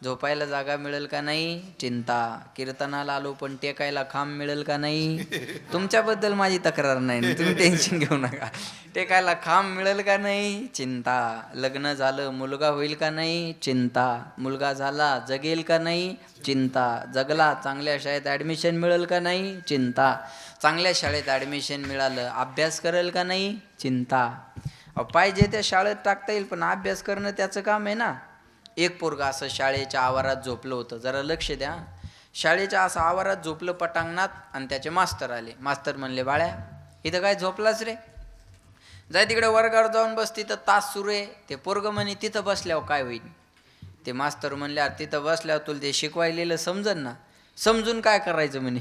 झोपायला जागा मिळेल का नाही चिंता. कीर्तनाला आलो पण टेकायला खांब मिळेल का नाही. तुमच्याबद्दल माझी तक्रार नाही, तुम्ही टेन्शन घेऊ नका. टेकायला खांब मिळेल का नाही चिंता. लग्न झालं मुलगा होईल का नाही चिंता. मुलगा झाला जगेल का नाही चिंता. जगला चांगल्या शाळेत ॲडमिशन मिळेल का नाही चिंता. चांगल्या शाळेत ॲडमिशन मिळालं अभ्यास करेल का नाही चिंता. पाहिजे त्या शाळेत टाकता येईल पण अभ्यास करणं त्याचं काम आहे ना. एक पोरगा असं शाळेच्या आवारात झोपलं होतं. जरा लक्ष द्या. शाळेच्या असं आवारात झोपलं पटांगणात आणि त्याचे मास्तर आले. मास्तर म्हणले, बाळ्या इथं काय झोपलाच रे, जाय तिकडे वर्गावर जाऊन बस, तिथं तास सुरू आहे. ते पोरगं म्हणे तिथं बसल्यावर काय होईल. ते मास्तर म्हणले, अरे तिथं बसल्यावर तुला ते शिकवायलेलं समजन ना. समजून काय करायचं म्हणे.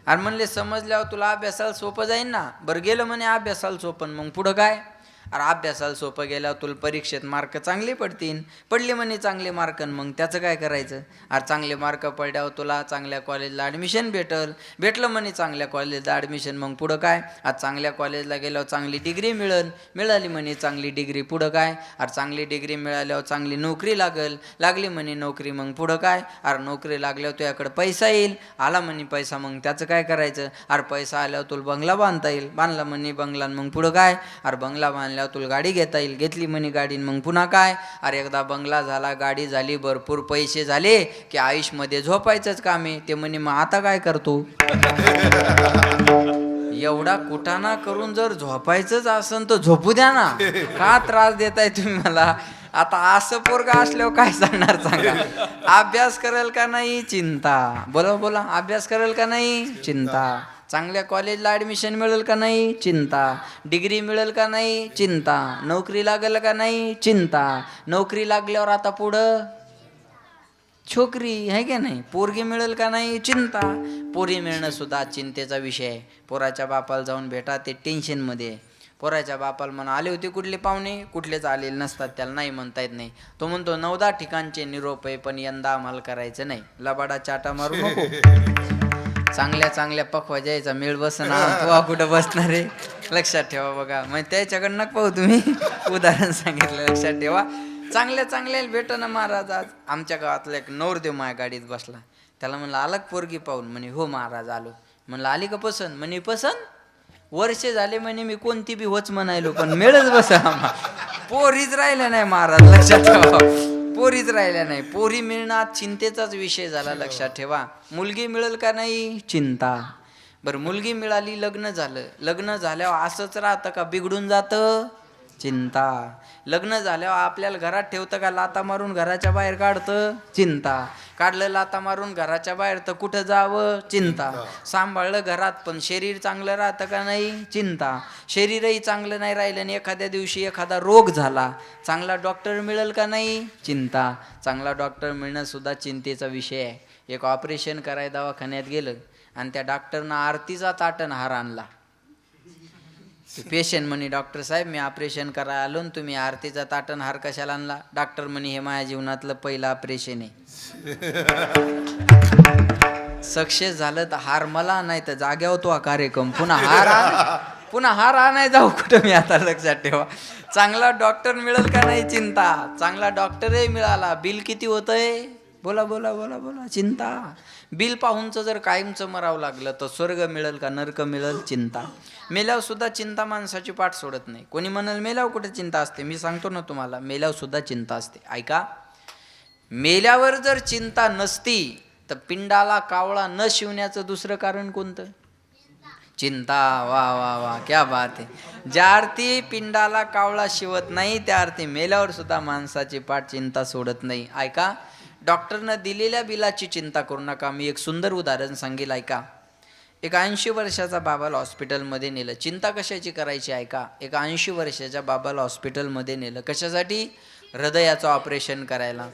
अरे म्हणले समजल्यावर तुला अभ्यासाला सोपं जाईल ना. बरं गेलं म्हणे अभ्यासाला सोपं, मग पुढं काय. अरे अभ्यासाला सोपं गेल्यावर तुला परीक्षेत मार्क चांगले पडतील. पडले म्हणे चांगले मार्क, मग त्याचं काय करायचं. अरे चांगले मार्क पडल्यावर तुला चांगल्या कॉलेजला ॲडमिशन भेटलं म्हणे चांगल्या कॉलेजला ॲडमिशन, मग पुढं काय. आज चांगल्या कॉलेजला गेल्यावर चांगली डिग्री मिळाली म्हणे चांगली डिग्री, पुढं काय. अरे चांगली डिग्री मिळाल्यावर चांगली नोकरी लागली म्हणे नोकरी, मग पुढं काय. अरे नोकरी लागल्यावर तुझ्याकडे पैसा येईल, आला म्हणे पैसा, मग त्याचं काय करायचं. अरे पैसा आल्यावर तुला बंगला बांधता येईल, बांधला म्हणे बंगला, मग पुढं काय. अरे बंगला बांधल्यावर तुला गाडी घेता येईल, घेतली म्हणे गाडी, मग पुन्हा काय. अरे एकदा बंगला झाला, गाडी झाली, भरपूर पैसे झाले की आयुष्यमध्ये झोपायचंच काम आहे. ते म्हणे मग आता काय करतो. एवढा कुटाणा करून जर झोपायचंच असन तर झोपू द्या ना, का त्रास देताय तुम्ही मला? आता असं पोरगा असल्यावर काय सांगणार सांगा? अभ्यास करेल का नाही चिंता, बोला बोला, अभ्यास करेल का नाही चिंता, चांगल्या कॉलेजला ऍडमिशन मिळेल का नाही चिंता, डिग्री मिळेल का नाही चिंता, नोकरी लागेल का नाही चिंता, नोकरी लागल्यावर आता पुढं छोकरी आहे का नाही, पोरगी मिळेल का नाही चिंता, पोरी मिळणं सुद्धा चिंतेचा विषय आहे. पोराच्या बापाला जाऊन भेटा, ते टेन्शनमध्ये आहे. पोराच्या बापाला म्हणा आले होते कुठले पाहुणे, कुठलेच आलेले नसतात, त्याला नाही म्हणता येत नाही. तो म्हणतो 9-10 ठिकाणचे निरोप आहे पण यंदा आम्हाला करायचं नाही. लबाडा चाटा मारू नको, चांगल्या चांगल्या पक्वा जायचा मेळ बसना, तो कुठं बसणार आहे लक्षात ठेवा. बघा मग त्याच्याकडं नका पाहू तुम्ही, उदाहरण सांगितलं लक्षात ठेवा. चांगल्या चांगल्या भेट ना महाराज. आज आमच्या गावातला एक नवरदेव माझ्या गाडीत बसला, त्याला म्हणलं अलग पोरगी पाहून, म्हणे हो महाराज आलो. म्हणलं आली का पसंत? म्हणे पसंत वर्षे झाले म्हणे मी कोणती बी होच म्हणायलो पण मिळच बस पोरीच राहिल्या नाही महाराज, लक्षात ठेवा. पोरीच राहिल्या नाही. पोरी मिळणार चिंतेचाच विषय झाला, लक्षात ठेवा. मुलगी मिळेल का नाही चिंता. बरं मुलगी मिळाली, लग्न झालं, लग्न झाल्यावर असंच राहतं का बिघडून जातं चिंता. लग्न झाल्यावर आपल्याला घरात ठेवतं का लाता मारून घराच्या बाहेर काढतं चिंता. काढलं लाता मारून घराच्या बाहेर तर कुठं जावं चिंता. सांभाळलं घरात पण शरीर चांगलं राहतं का नाही चिंता. शरीरही चांगलं नाही राहिलं आणि एखाद्या दिवशी एखादा रोग झाला, चांगला डॉक्टर मिळेल का नाही चिंता. चांगला डॉक्टर मिळणं सुद्धा चिंतेचा विषय आहे. एक ऑपरेशन कराय दवाखान्यात गेलं आणि त्या डॉक्टरनं आरतीचा ताटणहार आणला. पेशंट म्हणे डॉक्टर साहेब मी ऑपरेशन करायला आलो, तुम्ही आरतीचा ताटणहार कशाला आणला? डॉक्टर म्हणे हे माझ्या जीवनातलं पहिलं ऑपरेशन आहे. सक्सेस झालं तर हार मला, नाही तर जाग्यावर तो कार्यक्रम पुन्हा हार आणाय जाऊ कुठं मी आता, लक्षात ठेवा. चांगला डॉक्टर मिळेल का नाही चिंता. चांगला डॉक्टरही मिळाला, बिल किती होतंय बोला बोला बोला बोला चिंता. बिल पाहूनचं जर कायमचं मरावं लागलं तर स्वर्ग मिळेल का नरक मिळेल चिंता. मेल्यावर सुद्धा चिंता माणसाची पाठ सोडत नाही. कोणी म्हणाल मेल्यावर कुठे चिंता असते, मी सांगतो ना तुम्हाला, मेल्यावर सुद्धा चिंता असते. ऐका, मेल्यावर जर चिंता नसती तर पिंडाला कावळा न शिवण्याचं दुसरं कारण कोणतं? चिंता. वा वा वा, क्या बात आहे. ज्या अर्थी पिंडाला कावळा शिवत नाही त्या अर्थी मेल्यावर सुद्धा माणसाची पाठ चिंता सोडत नाही. ऐका, डॉक्टरनं दिलेल्या बिलाची चिंता करू नका. मी एक सुंदर उदाहरण सांगेल, ऐका. एक 80 वर्षाचा बाबाला हॉस्पिटलमध्ये नेलं. चिंता कशाची करायची? ऐका, एक 80 वर्षाच्या बाबाला हॉस्पिटलमध्ये नेलं. कशासाठी? हृदयाचं ऑपरेशन करायला.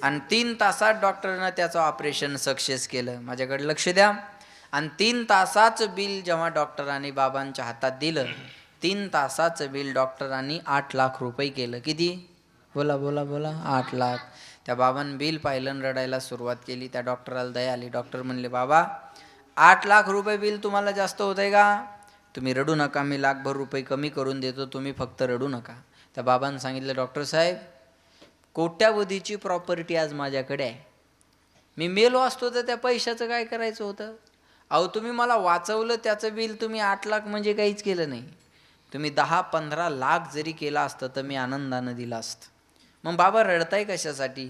आणि 3 तासात डॉक्टरनं त्याचं ऑपरेशन सक्सेस केलं. माझ्याकडे लक्ष द्या. आणि 3 तासाचं बिल जेव्हा डॉक्टरांनी बाबांच्या हातात दिलं, 3 तासाचं बिल डॉक्टरांनी 8 लाख रुपये केलं. किती? बोला बोला बोला, 8 लाख. त्या बाबांनी बिल पाहिलं, रडायला सुरुवात केली. त्या डॉक्टराला दया आली. डॉक्टर म्हणले बाबा 8 लाख रुपये बिल तुम्हाला जास्त होत आहे का? तुम्ही रडू नका, मी लाखभर रुपये कमी करून देतो, तुम्ही फक्त रडू नका. त्या बाबांनी सांगितलं डॉक्टर साहेब कोट्यावधीची प्रॉपर्टी आज माझ्याकडे आहे, मी मेलो असतो तर त्या पैशाचं काय करायचं होतं? अहो तुम्ही मला वाचवलं, त्याचं बिल तुम्ही 8 लाख म्हणजे काहीच केलं नाही. तुम्ही 10-15 लाख जरी केला असतं तर मी आनंदानं दिलं असतं. मग बाबा रडताय कशासाठी?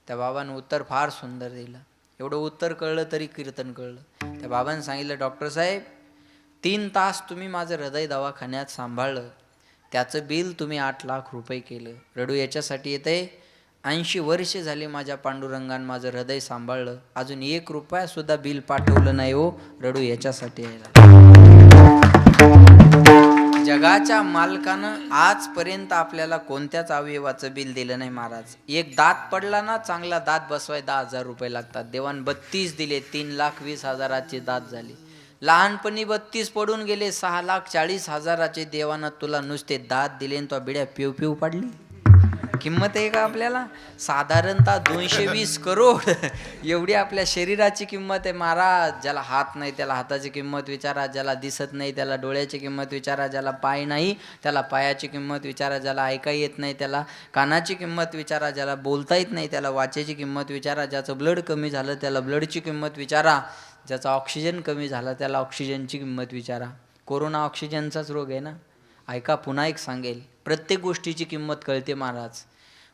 त्या बाबांनी उत्तर फार सुंदर दिलं. एवढं उत्तर कळलं तरी कीर्तन कळलं. त्या बाबांनी सांगितलं डॉक्टर साहेब 3 तास तुम्ही माझं हृदय दवाखान्यात सांभाळलं, त्याचं बिल तुम्ही 8 लाख रुपये केलं. रडू याच्यासाठी येतंय 80 वर्ष झाली माझ्या पांडुरंगानं माझं हृदय सांभाळलं, अजून 1 रुपया सुद्धा बिल पाठवलं नाही हो. रडू याच्यासाठी यायला. जगाच्या मालकानं आजपर्यंत आपल्याला कोणत्याच अवयवाचं बिल दिलं नाही महाराज. एक दात पडला ना, चांगला दात बसवाय 10,000 रुपये लागतात. देवान 32 दिले, 3,20,000चे दात झाले. लहानपणी 32 पडून गेले, 6,40,000चे देवानं तुला नुसते दात दिले आणि तो बिड्या पिऊ पिऊ पाडली. किंमत आहे का आपल्याला? साधारणतः 220 करोड एवढी आपल्या शरीराची किंमत आहे महाराज. ज्याला हात नाही त्याला हाताची किंमत विचारा, ज्याला दिसत नाही त्याला डोळ्याची किंमत विचारा, ज्याला पाय नाही त्याला पायाची किंमत विचारा, ज्याला ऐका येत नाही त्याला कानाची किंमत विचारा, ज्याला बोलता येत नाही त्याला वाचेची किंमत विचारा, ज्याचं ब्लड कमी झालं त्याला ब्लडची किंमत विचारा, ज्याचा ऑक्सिजन कमी झाला त्याला ऑक्सिजनची किंमत विचारा. कोरोना ऑक्सिजनचाच रोग आहे ना. ऐका, पुन्हा एक सांगेल, प्रत्येक गोष्टीची किंमत कळते महाराज.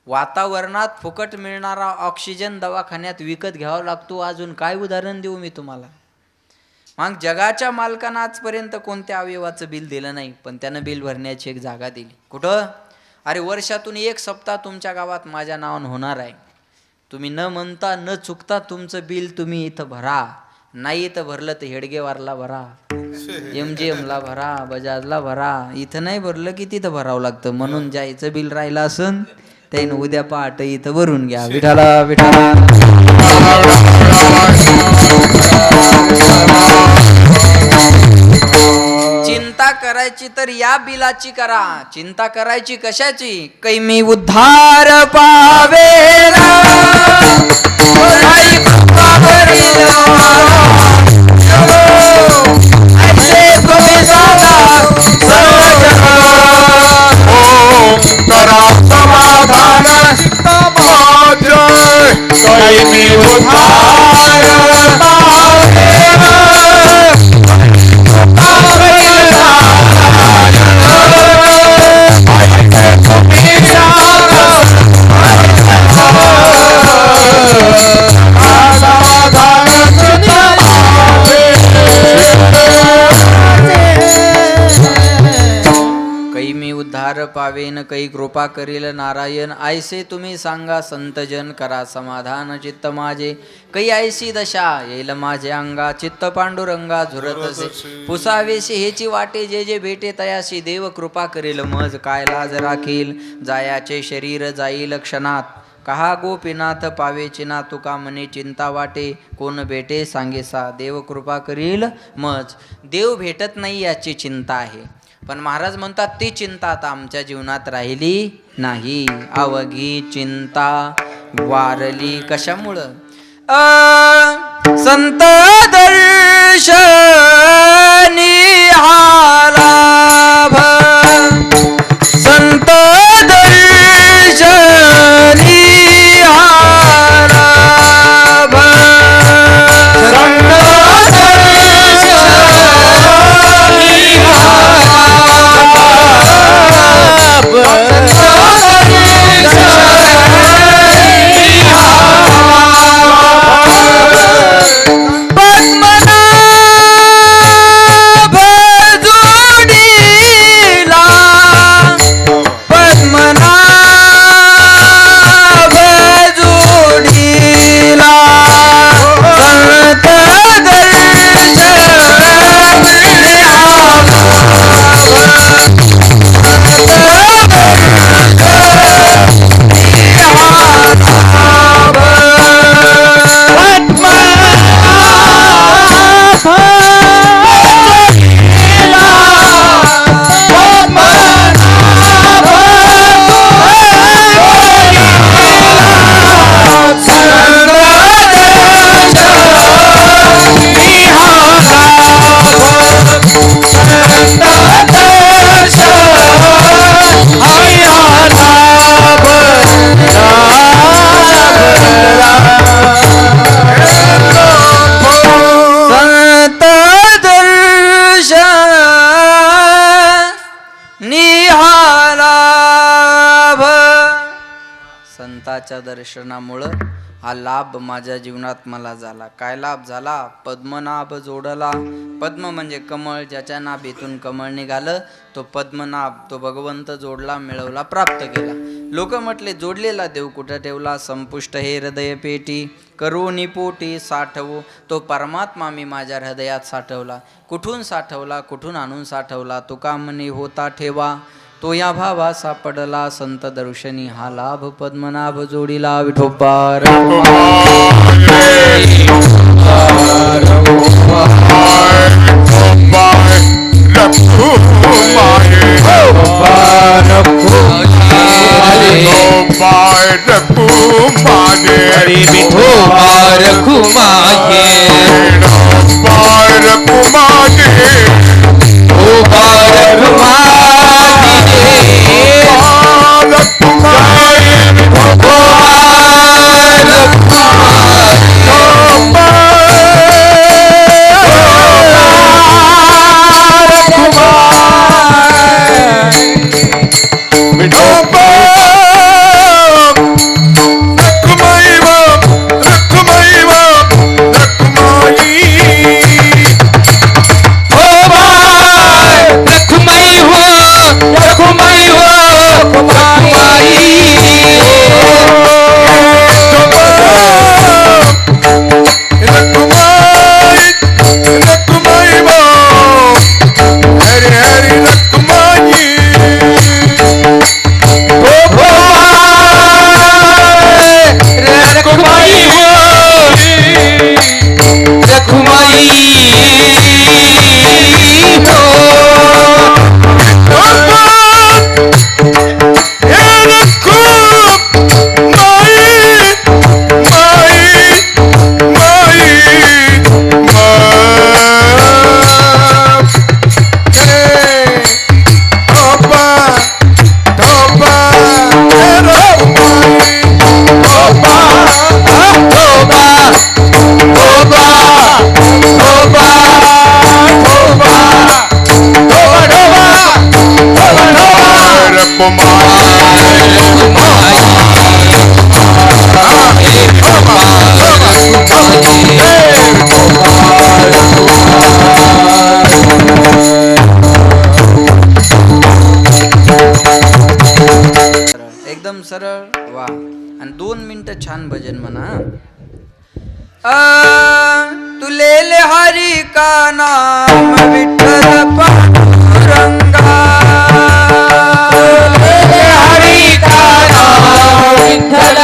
वातावरणात फुकट मिळणारा ऑक्सिजन दवाखान्यात विकत घ्यावा लागतो. अजून काय उदाहरण देऊ मी तुम्हाला? मग जगाच्या मालकानं आजपर्यंत कोणत्या अवयवाचं बिल दिलं नाही, पण त्यानं बिल भरण्याची एक जागा दिली. कुठं? अरे वर्षातून 1 सप्ताह तुमच्या गावात माझ्या नावानं होणार आहे, तुम्ही न म्हणता न चुकता तुमचं बिल तुम्ही इथं भरा. नाही इथं भरलं तर हेडगेवारला भरा, MGMला भरा, बजाजला भरा. इथं नाही भरलं की तिथं भरावं लागतं. म्हणून ज्याचं बिल राहिलं असन त्यानं उद्या पहाटे इथं भरून घ्या. विठाला विठाला. चिंता करायची तर या बिलाची करा. चिंता करायची कशाची? कै मी उद्धार पावेला, पावेन कै कृपा करील नारायण. ऐसे तुम्ही सांगा संतजन, करा समाधान चित्त माझे. कै ऐसी दशा येईल माझे अंगा, चित्त पांडुरंगा झुरतसे. पुसावेशी हेची वाटे, जे जे भेटे तयाशी. देव कृपा करील मज काय लाज राखील, जायाचे शरीर जाईल क्षणात. कहा गोपीनाथ पावेची ना तुका मने चिंता वाटे, कोण भेटे सांगेसा. देव कृपा करील मज. देव भेटत नाही याची चिंता आहे, पण महाराज म्हणतात ती चिंता आता आमच्या जीवनात राहिली नाही. अवघी चिंता वारली कशामुळं? संत दर्शनी हा लाभ, संत दर्शनी हा लाभ, संत संताच्या दर्शनामुळं हा लाभ माझ्या जीवनात मला झाला. काय लाभ झाला? पद्मनाभ जोडला. पद्म म्हणजे कमळ, ज्याच्या नाभीतून कमळ निघालं तो पद्मनाभ, तो भगवंत जोडला, मिळवला, प्राप्त केला. लोक म्हटले जोडलेला देव कुठं ठेवला? संपुष्ट हे हृदय पेटी, करुणी पोटी साठवू. तो परमात्मा मी माझ्या हृदयात साठवला. कुठून साठवला? कुठून आणून साठवला? तुका म्हणे होता ठेवा, तो या भावा सापडला. संत दर्शनी हा लाभ, पद्मनाभ जोडीला. विठोबा एकदम सरळ वा. आणि 2 मिनिटं छान भजन म्हणा. तुलेले हरी का नाम विठ्ठल पांडुरंगा, हरी का नाम विठ्ठल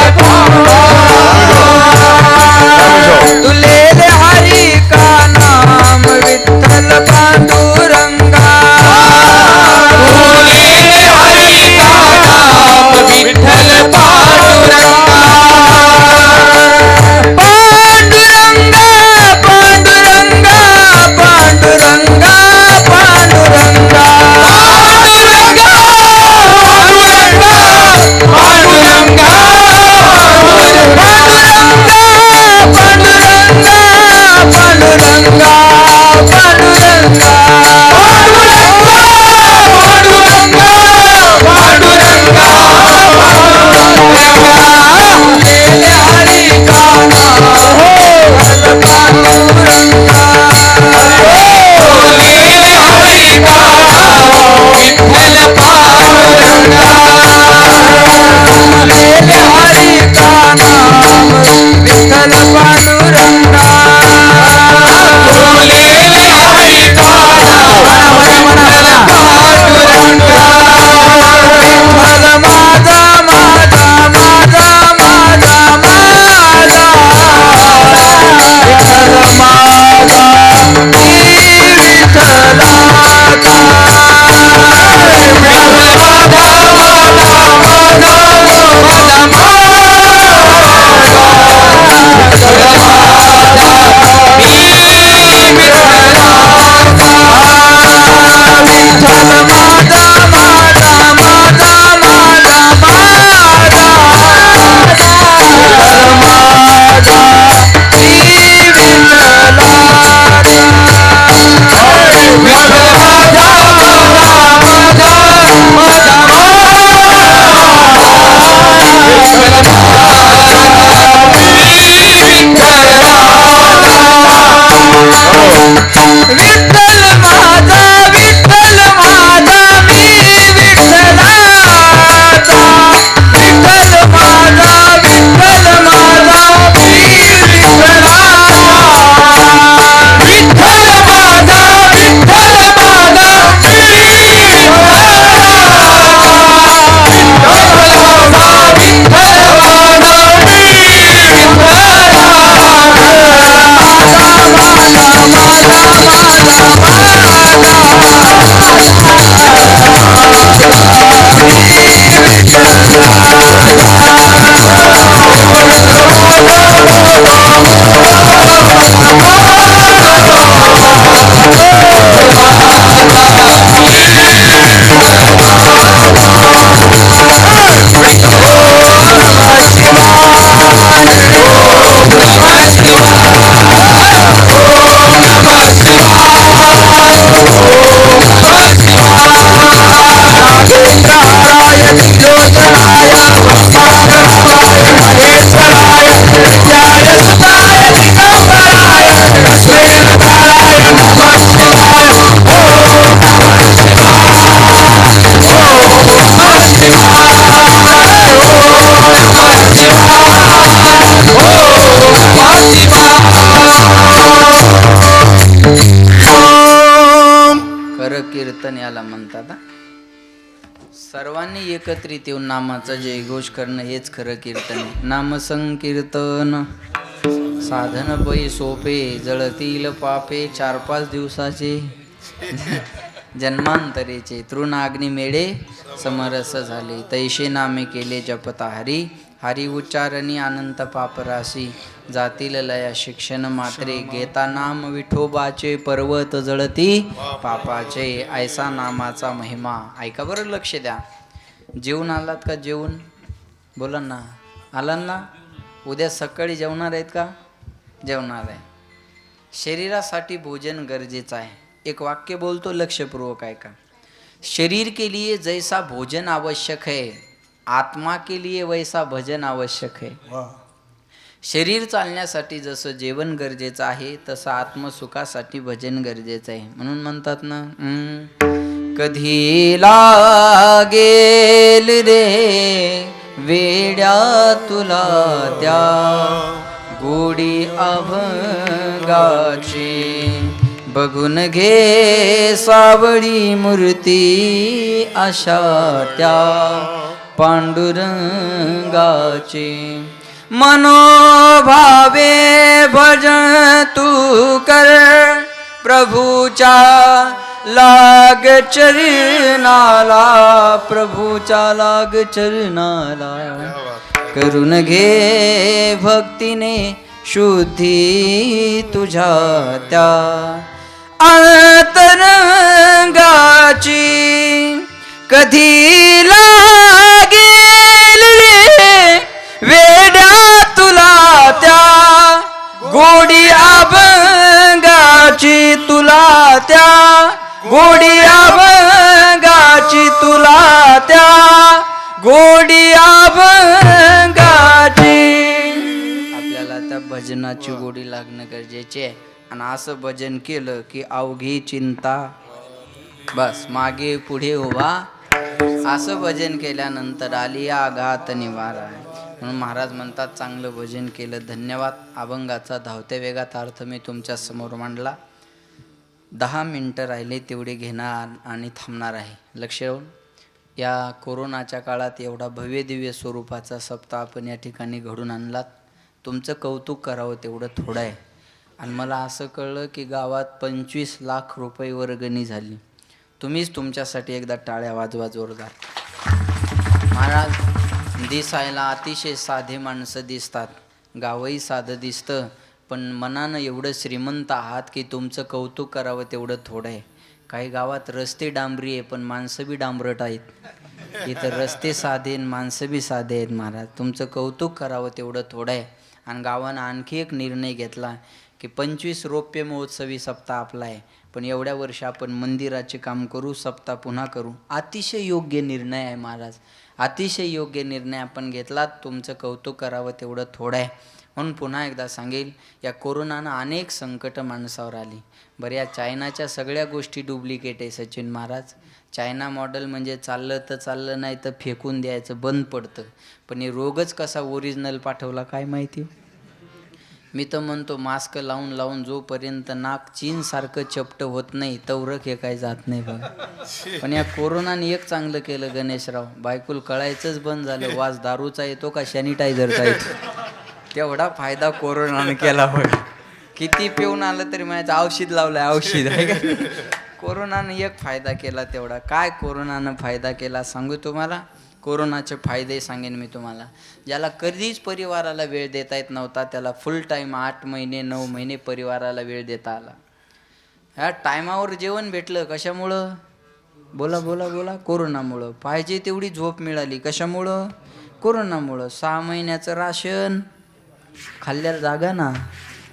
तुलेले हरी का नाम विठ्ठल पांडुरंगा, हरी का नाम विठ्ठल पांडुरंगा, कीर्तन याला म्हणतात. सर्वांनी एकत्रित येऊन नामाचा जयघोष करणं हेच खरं कीर्तन आहे. नाम संकीर्तन साधन पै सोपे, जळतील पापे 4-5 दिवसाचे जन्मांतरेचे, तृणाग्नी मेळे समरस झाले. तैशे नामे केले जपता हरी, हरी उच्चारणी अनंत पापराशी. जातील लया शिक्षण मात्रे, घेता नाम विठोबाचे पर्वत जळती पापाचे. ऐसा नामाचा महिमा. ऐका बरं, लक्ष द्या. जेवून आलात का? जेवून बोला ना. आलात ना? उद्या सकाळी जेवणार आहेत का? जेवणार आहे. शरीरासाठी भोजन गरजेचं आहे. एक वाक्य बोलतो, लक्षपूर्वक ऐका. शरीर के लिए जैसा भोजन आवश्यक है, आत्मा के लिए वैसा भजन आवश्यक है. शरीर चालण्यासाठी जसं जेवण गरजेचं आहे, तसं आत्मसुखासाठी भजन गरजेचं आहे. म्हणून म्हणतात ना, कधी लागेल रे वेड्या तुला त्या गोडी अभंगाची, बघून घे सावळी मूर्ती अशा त्या पांडुरंगाची. मनोभावे भजन तू कर, प्रभूच्या लाग चरणाला, प्रभूच्या लाग चरणाला. करून घे भक्तीने शुद्धी तुझ्या त्या अंतरंगाची. कधी लागेल रे वेड्या तुला त्या गोडी अभंगाची, तुला त्या गोडी अभंगाची, तुला त्या गोडी अभंगाची. आपल्याला त्या भजनाची गोडी लागणं गरजेचे आहे. आणि असं भजन केलं की अवघी चिंता बस मागे पुढे उभा. असं भजन केल्यानंतर आली आघात निवारा. म्हणून महाराज म्हणतात चांगलं भजन केलं. धन्यवाद. अभंगाचा धावत्या वेगात अर्थ मी तुमच्या समोर मांडला. 10 मिनटं राहिले तेवढे घेणार आणि थांबणार आहे. लक्ष ठेवून. या कोरोनाच्या काळात एवढा भव्य दिव्य स्वरूपाचा सप्ताह आपण या ठिकाणी घडून आणलात. तुमचं कौतुक करावं तेवढं थोडं आहे. आणि मला असं कळलं की गावात 25 लाख रुपये वर्गणी झाली. तुम्हीच तुमच्यासाठी एकदा टाळ्या वाजवा जोरदार. महाराज दिसायला अतिशय साधे माणसं दिसतात, गावही साधं दिसतं, पण मनानं एवढं श्रीमंत आहात की तुमचं कौतुक करावं तेवढं थोडं आहे. काही गावात रस्ते डांबरी आहे पण माणसं बी डांबरट आहेत. इथं रस्ते साधे माणसं बी साधे आहेत. महाराज तुमचं कौतुक करावं तेवढं थोडं आहे. आणि गावानं आणखी एक निर्णय घेतला की 25 रौप्य महोत्सवी सप्ताह आपला आहे, पण एवढ्या वर्ष आपण मंदिराचे काम करू, सप्ताह पुन्हा करू. अतिशय योग्य निर्णय आहे महाराज, अतिशय योग्य निर्णय आपण घेतलात. तुमचं कौतुक करावं तेवढं थोडं आहे. म्हणून पुन्हा एकदा सांगेल, या कोरोनानं अनेक संकट माणसावर आली. बरं, या चायनाच्या सगळ्या गोष्टी डुप्लिकेट आहे सचिन महाराज. चायना मॉडेल म्हणजे चाललं तर चाललं, नाही तर फेकून द्यायचं, बंद पडतं. पण हे रोगच कसा ओरिजिनल पाठवला काय माहिती. मी तर म्हणतो मास्क लावून लावून जोपर्यंत नाक चीनसारखं चपटं होत नाही तवरक हे काय जात नाही बघा. पण या कोरोनाने एक चांगलं केलं गणेशराव, बायकुल कळायचंच बंद झालं. वास दारूचा येतो का सॅनिटायझरचा येतो, तेवढा फायदा कोरोनानं केला बघा. किती पिऊन आलं तरी माझ्या औषध लावलंय, औषध आहे का. कोरोनानं एक फायदा केला तेवढा. काय कोरोनानं फायदा केला सांगू तुम्हाला. कोरोनाचे फायदे सांगेन मी तुम्हाला. ज्याला कधीच परिवाराला वेळ देता येत नव्हता त्याला फुल टाईम 8 महिने 9 महिने परिवाराला वेळ देता आला. ह्या टायमावर जेवण भेटलं कशामुळं, बोला बोला बोला, कोरोनामुळं. पाहिजे तेवढी झोप मिळाली कशामुळं, कोरोनामुळं. 6 महिन्याचं राशन खाल्ल्याला जागा ना,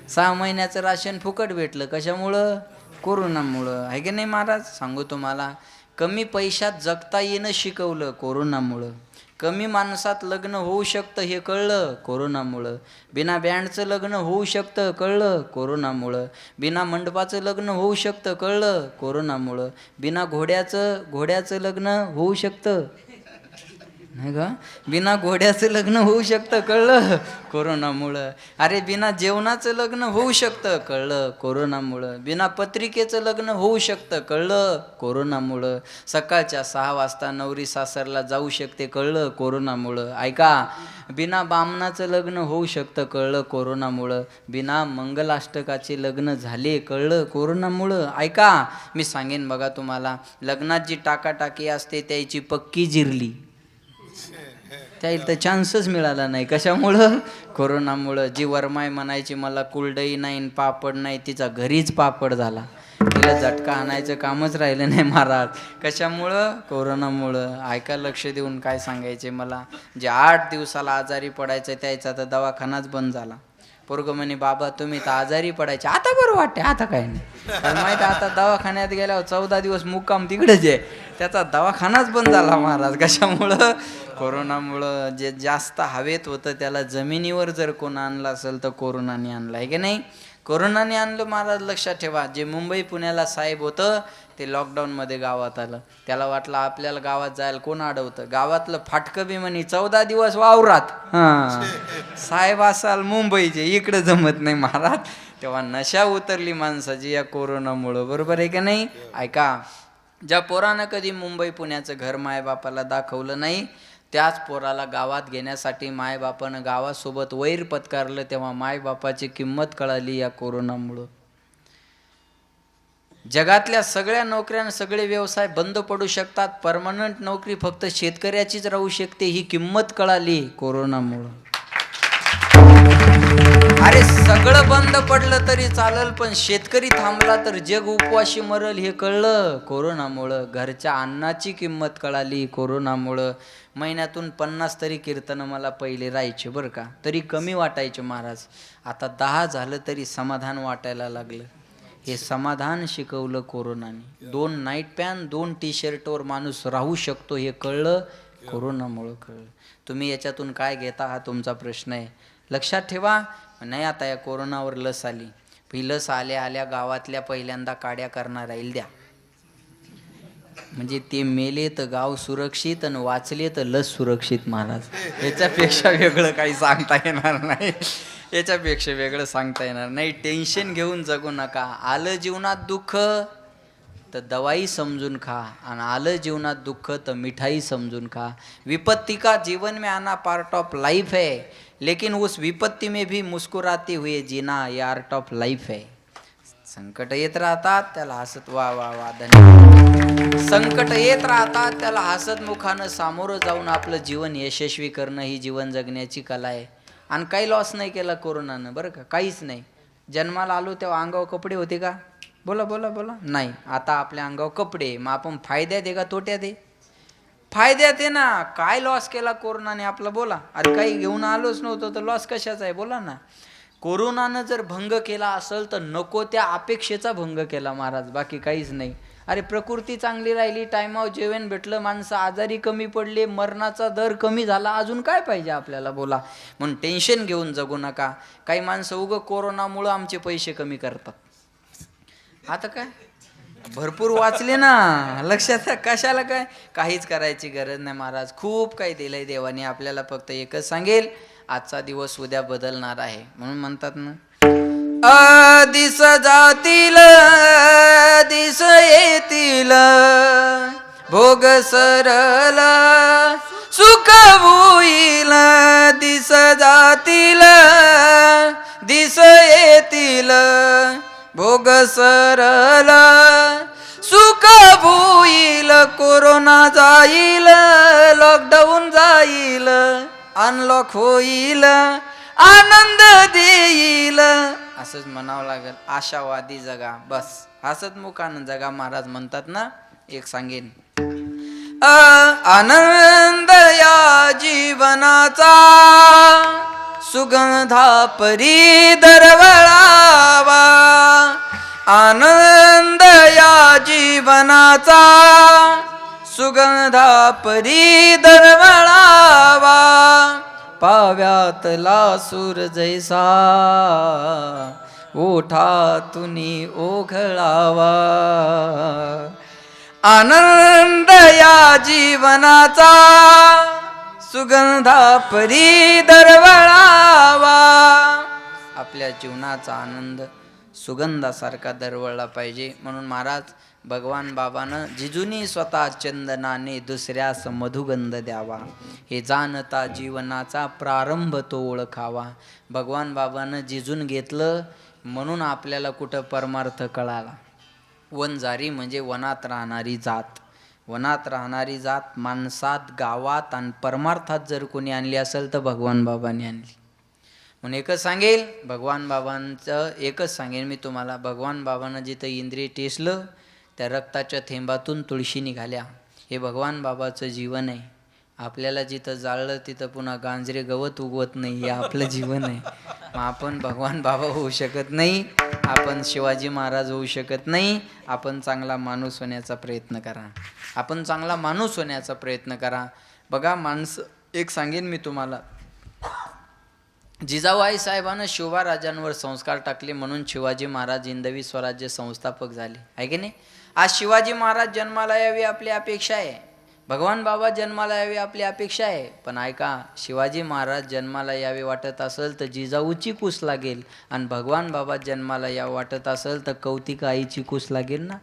6 महिन्याचं राशन फुकट भेटलं कशामुळं, कोरोनामुळं. आहे की नाही महाराज. सांगू तुम्हाला, कमी पैशात जगता येणं शिकवलं कोरोनामुळं. कमी माणसात लग्न होऊ शकतं हे कळलं कोरोनामुळं. बिना बँडचं लग्न होऊ शकतं कळलं कोरोनामुळं. बिना मंडपाचं लग्न होऊ शकतं कळलं कोरोनामुळं. बिना घोड्याचं लग्न होऊ शकतं नाही का, बिना घोड्याचं लग्न होऊ शकतं कळलं कोरोनामुळं. अरे बिना जेवणाचं लग्न होऊ शकतं कळलं कोरोनामुळं. बिना पत्रिकेचं लग्न होऊ शकतं कळलं कोरोनामुळं. सकाळच्या 6 वाजता नवरी सासरला जाऊ शकते कळलं कोरोनामुळं. ऐका, बिना बामणाचं लग्न होऊ शकतं कळलं कोरोनामुळं. बिना मंगलाष्टकाचे लग्न झाले कळलं कोरोनामुळं. ऐका, मी सांगेन बघा तुम्हाला, लग्नात जी टाकाटाकी असते त्याची पक्की जिरली, त्याला तर चान्सच मिळाला नाही कशामुळं, कोरोनामुळं. जी वरमाय म्हणायची मला कुलडई नाही पापड नाही, तिचा घरीच पापड झाला. तिला झटका आणायचं कामच राहिलं नाही महाराज. कशामुळं, कोरोनामुळं. ऐका लक्ष देऊन काय सांगायचे मला. जे 8 दिवसाला आजारी पडायचं त्याचा तर दवाखानाच बंद झाला. पोरग म्हणे बाबा तुम्ही तर आजारी पडायचे, आता बरं वाटते, आता काय नाही. पण माहिती आता दवाखान्यात गेल्यावर 14 दिवस मुक्काम तिकडेच आहे, त्याचा दवाखानाच बंद झाला महाराज. कशामुळं? कोरोनामुळं. जे जास्त हवेत होतं त्याला जमिनीवर जर कोण आणलं असेल तर कोरोनाने आणलं आहे की नाही? कोरोनाने आणलं महाराज. लक्षात ठेवा, जे मुंबई पुण्याला साहेब होतं ते लॉकडाऊनमध्ये गावात आलं. त्याला वाटलं आपल्याला गावात जायला कोण अडवतं, गावातलं फाटकं बी म्हणे 14 दिवस वावरात. हां, साहेब असाल मुंबईचे, इकडे जमत नाही महाराज. तेव्हा नशा उतरली माणसाची या कोरोनामुळं. बरोबर आहे का नाही? ऐका, ज्या पोरानं कधी मुंबई पुण्याचं घर मायबापाला दाखवलं नाही, त्याच पोराला गावात घेण्यासाठी मायबापानं गावासोबत वैर पत्कारलं, तेव्हा मायबापाची किंमत कळाली या कोरोनामुळं. जगातल्या सगळ्या नोकऱ्या, सगळे व्यवसाय बंद पडू शकतात, परमनंट नोकरी फक्त शेतकऱ्याचीच राहू शकते, ही किंमत कळाली कोरोनामुळं. अरे सगळं बंद पडलं तरी चालल, पण शेतकरी थांबला तर जग उपवाशी मरल, हे कळलं कोरोनामुळं. घरच्या अन्नाची किंमत कळाली कोरोनामुळं. महिन्यातून 50 तरी कीर्तनं मला पहिले राहायचे बरं का, तरी कमी वाटायचे महाराज. आता 10 झालं तरी समाधान वाटायला लागलं. हे समाधान शिकवलं कोरोनाने. 2 नाईट पॅन 2 टी-शर्टवर माणूस राहू शकतो, हे कळलं कोरोनामुळं कळलं. तुम्ही याच्यातून काय घेता हा तुमचा प्रश्न आहे. लक्षात ठेवा. नाही, आता या कोरोनावर लस आली, ही लस आल्या आल्या गावातल्या पहिल्यांदा काड्या करणार राहील द्या. म्हणजे ते मेले तर गाव सुरक्षित आणि वाचले तर लस सुरक्षित महाराज. याच्यापेक्षा वेगळं काही सांगता येणार नाही. याच्यापेक्षा वेगळं सांगता येणार नाही. टेन्शन घेऊन जगू नका. आलं जीवनात दुःख तर दवाई समजून खा, आणि आलं जीवनात दुःख तर मिठाई समजून खा. विपत्ति का जीवन में आना पार्ट ऑफ लाइफ है, लेकिन उस विपत्ति में भी मुस्कुराते हुए जीना ये आर्ट ऑफ लाइफ है. संकट येत राहतात त्याला हसत, वा वा वा धन्यवाद. संकट येत राहतात त्याला हसत मुखानं सामोरं जाऊन आपलं जीवन यशस्वी करणं ही जीवन जगण्याची कला आहे. आणि काही लॉस नाही केला कोरोनानं बरं का, काहीच नाही. जन्माला आलो तेव्हा अंगावर कपडे होते का? बोला बोला बोला. नाही. आता आपल्या अंगावर कपडे, मग आपण फायद्यात आहे का तोट्यात आहे? फायद्यात आहे ना. काय लॉस केला कोरोनाने आपला? बोला. अरे काही घेऊन आलोच नव्हतं तर लॉस कशाचा आहे? बोला ना. कोरोनानं जर भंग केला असेल तर नको त्या अपेक्षेचा भंग केला महाराज, बाकी काहीच नाही. अरे प्रकृती चांगली राहिली, टायमावर जेवण भेटलं, माणसं आजारी कमी पडले, मरणाचा दर कमी झाला, अजून काय पाहिजे आपल्याला? बोला. म्हणून टेन्शन घेऊन जगू नका. काही माणसं उगं कोरोनामुळं आमचे पैसे कमी करतात. आता काय भरपूर वाचले ना, लक्षात. कशाला काय? काहीच करायची गरज नाही महाराज. खूप काही दिलंय देवाने आपल्याला. फक्त एकच सांगेल, आजचा दिवस उद्या बदलणार आहे. म्हणून म्हणतात ना, दिस जातील दिस येतील, भोग सरल सुख होईल. दिस जातील दिस येतील, भोग सरल सुख होईल. कोरोना जाईल, लॉकडाऊन जाईल, अनलॉक होईल, आनंद देईल. असंच म्हणावं लागेल. आशावादी जगा, बस हसत मुखानं जगा महाराज म्हणतात ना. एक सांगेन, आनंद या जीवनाचा सुगंधा परी दरवळावा. आनंद या जीवनाचा सुगंधा परी दरवळावा. पाव्यातला सूर जैसा ओठातुनी ओघळावा. आनंद या जीवनाचा सुगंधा परी दरवळावा. आपल्या जीवनाचा आनंद सुगंधासारखा दरवळला पाहिजे. म्हणून महाराज भगवान बाबानं जिजूनी स्वतः चंदनाने दुसऱ्यास मधुगंध द्यावा. हे जाणता जीवनाचा प्रारंभ तो ओळखावा. भगवान बाबानं जिजून घेतलं म्हणून आपल्याला कुठं परमार्थ कळाला. वनजारी म्हणजे वनात राहणारी जात. वनात राहणारी जात माणसात, गावात आणि परमार्थात जर कोणी आणली असेल तर भगवान बाबांनी आणली. म्हणून एकच सांगेल, भगवान बाबांचं एकच सांगेन मी तुम्हाला. भगवान बाबांना जिथं इंद्रिय टेसलं त्या रक्ताच्या थेंबातून तुळशी निघाल्या. हे भगवान बाबाचं जीवन आहे. आपल्याला जिथं जाळलं तिथं पुन्हा गांजरे गवत उगवत नाही, हे आपलं जीवन आहे. मग आपण भगवान बाबा होऊ शकत नाही, आपण शिवाजी महाराज होऊ शकत नाही. आपण चांगला माणूस होण्याचा प्रयत्न करा, आपण चांगला माणूस होण्याचा प्रयत्न करा. बघा माणसं, एक सांगेन मी तुम्हाला, जिजाऊ साहेबांना शिवराजांवर संस्कार टाकले म्हणून शिवाजी महाराज हिंदवी स्वराज्य संस्थापक झाले, आहे की नाही. आज शिवाजी महाराज जन्माला यावे आपली अपेक्षा आहे, भगवान बाबा जन्माला यावे आपली अपेक्षा आहे. पण ऐका, शिवाजी महाराज जन्माला यावे वाटत असेल तर जिजाऊची कूस लागेल, आणि भगवान बाबा जन्माला यावं वाटत असेल तर कौतिक आईची कूस लागेल ना.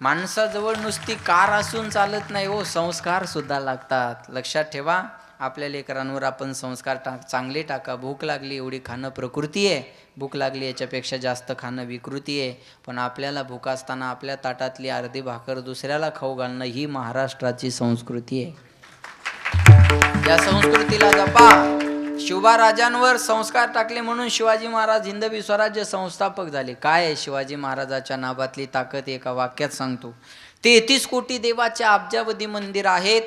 माणसाजवळ नुसती कार असून चालत नाही हो, संस्कार सुद्धा लागतात. लक्षात ठेवा, आपल्या लेकरांवर आपण संस्कार चांगले टाका. भूक लागली एवढी खाणं प्रकृती आहे, भूक लागली याच्यापेक्षा जास्त खाणं विकृती आहे. पण आपल्याला भूक असताना आपल्या ताटातली अर्धी भाकर दुसऱ्याला खाऊ घालणं ही महाराष्ट्राची संस्कृती आहे. या संस्कृतीला जपा. शिवराजांवर संस्कार टाकले म्हणून शिवाजी महाराज हिंदवी स्वराज्य संस्थापक झाले. काय आहे शिवाजी महाराजाच्या नावातली ताकद? एका वाक्यात सांगतो. 33 कोटी देवाच्या अब्जावधी मंदिर आहेत,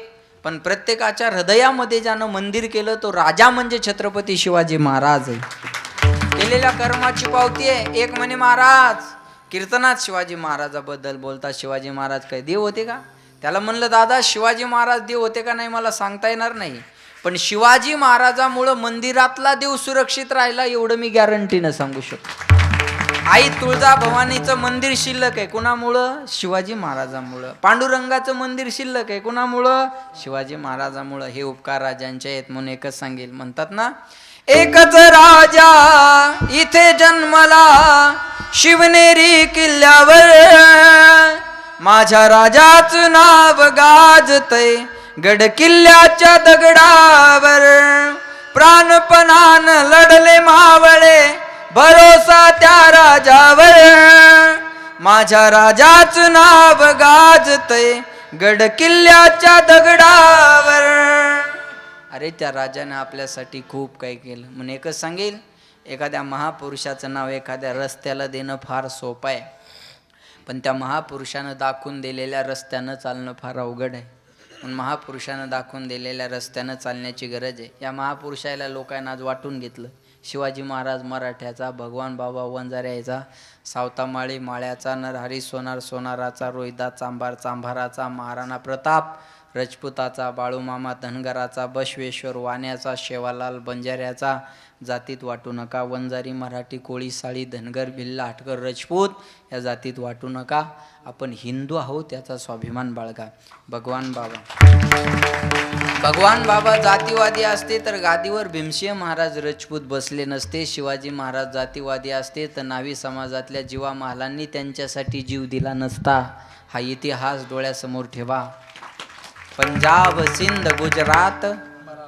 पण प्रत्येकाच्या हृदयामध्ये ज्यानं मंदिर केलं तो राजा म्हणजे छत्रपती शिवाजी महाराज आहे. केलेल्या कर्माची पावती आहे. एक म्हणे महाराज कीर्तनात शिवाजी महाराजाबद्दल बोलतात, शिवाजी महाराज काय देव होते का? त्याला म्हणलं दादा शिवाजी महाराज देव होते का नाही मला सांगता येणार नाही, पण शिवाजी महाराजामुळं मंदिरातला देव सुरक्षित राहिला एवढं मी गॅरंटीनं सांगू शकतो. आई तुळजा भवानीचं मंदिर शिल्लक आहे, कुणामुळं? शिवाजी महाराजामुळं. पांडुरंगाचं मंदिर शिल्लक आहे, कुणामुळं? शिवाजी महाराजामुळं. हे उपकार राजांचे आहेत म्हणून एकच सांगेल. म्हणतात ना, एकच राजा इथे जन्मला शिवनेरी किल्ल्यावर, माझ्या राजाचं नाव गाजतय गड किल्ल्याच्या दगडावर. प्राणपणान लढले मावळे भरोसा त्या राजावर, माझ्या राजाचं नाव गाजतय गड किल्ल्याच्या दगडावर. अरे त्या राजाने आपल्यासाठी खूप काही केलं. म्हणून एकच सांगेल, एखाद्या महापुरुषाचं नाव एखाद्या रस्त्याला देणं फार सोपं आहे, पण त्या महापुरुषानं दाखवून दिलेल्या रस्त्यानं चालणं फार अवघड आहे. म्हणून महापुरुषानं दाखवून दिलेल्या रस्त्यानं चालण्याची गरज आहे. या महापुरुषाला लोकांना आज वाटून घेतलं. शिवाजी महाराज मराठ्याचा, भगवान बाबा वंजाऱ्याचा, सावतामाळी माळ्याचा, नरहरी सोनार सोनाराचा, रोहिदास चांभार चांभाराचा, महाराणा प्रताप रजपुताचा, बाळूमामा धनगराचा, बसवेश्वर वाण्याचा, शेवालाल बंजाऱ्याचा. जातीत वाटू नका. वंजारी मराठी कोळी साळी धनगर भिल्ला हाटकर राजपूत या जातीत वाटू नका. आपण हिंदू आहोत याचा स्वाभिमान बाळगा. भगवान बाबा जातीवादी असते तर गादीवर भीमसिंह महाराज राजपूत बसले नसते. शिवाजी महाराज जातीवादी असते तर नावी समाजातल्या जीवा महालांनी त्यांच्यासाठी जीव दिला नसता. हा इतिहास डोळ्यासमोर ठेवा. पंजाब सिंध गुजरात,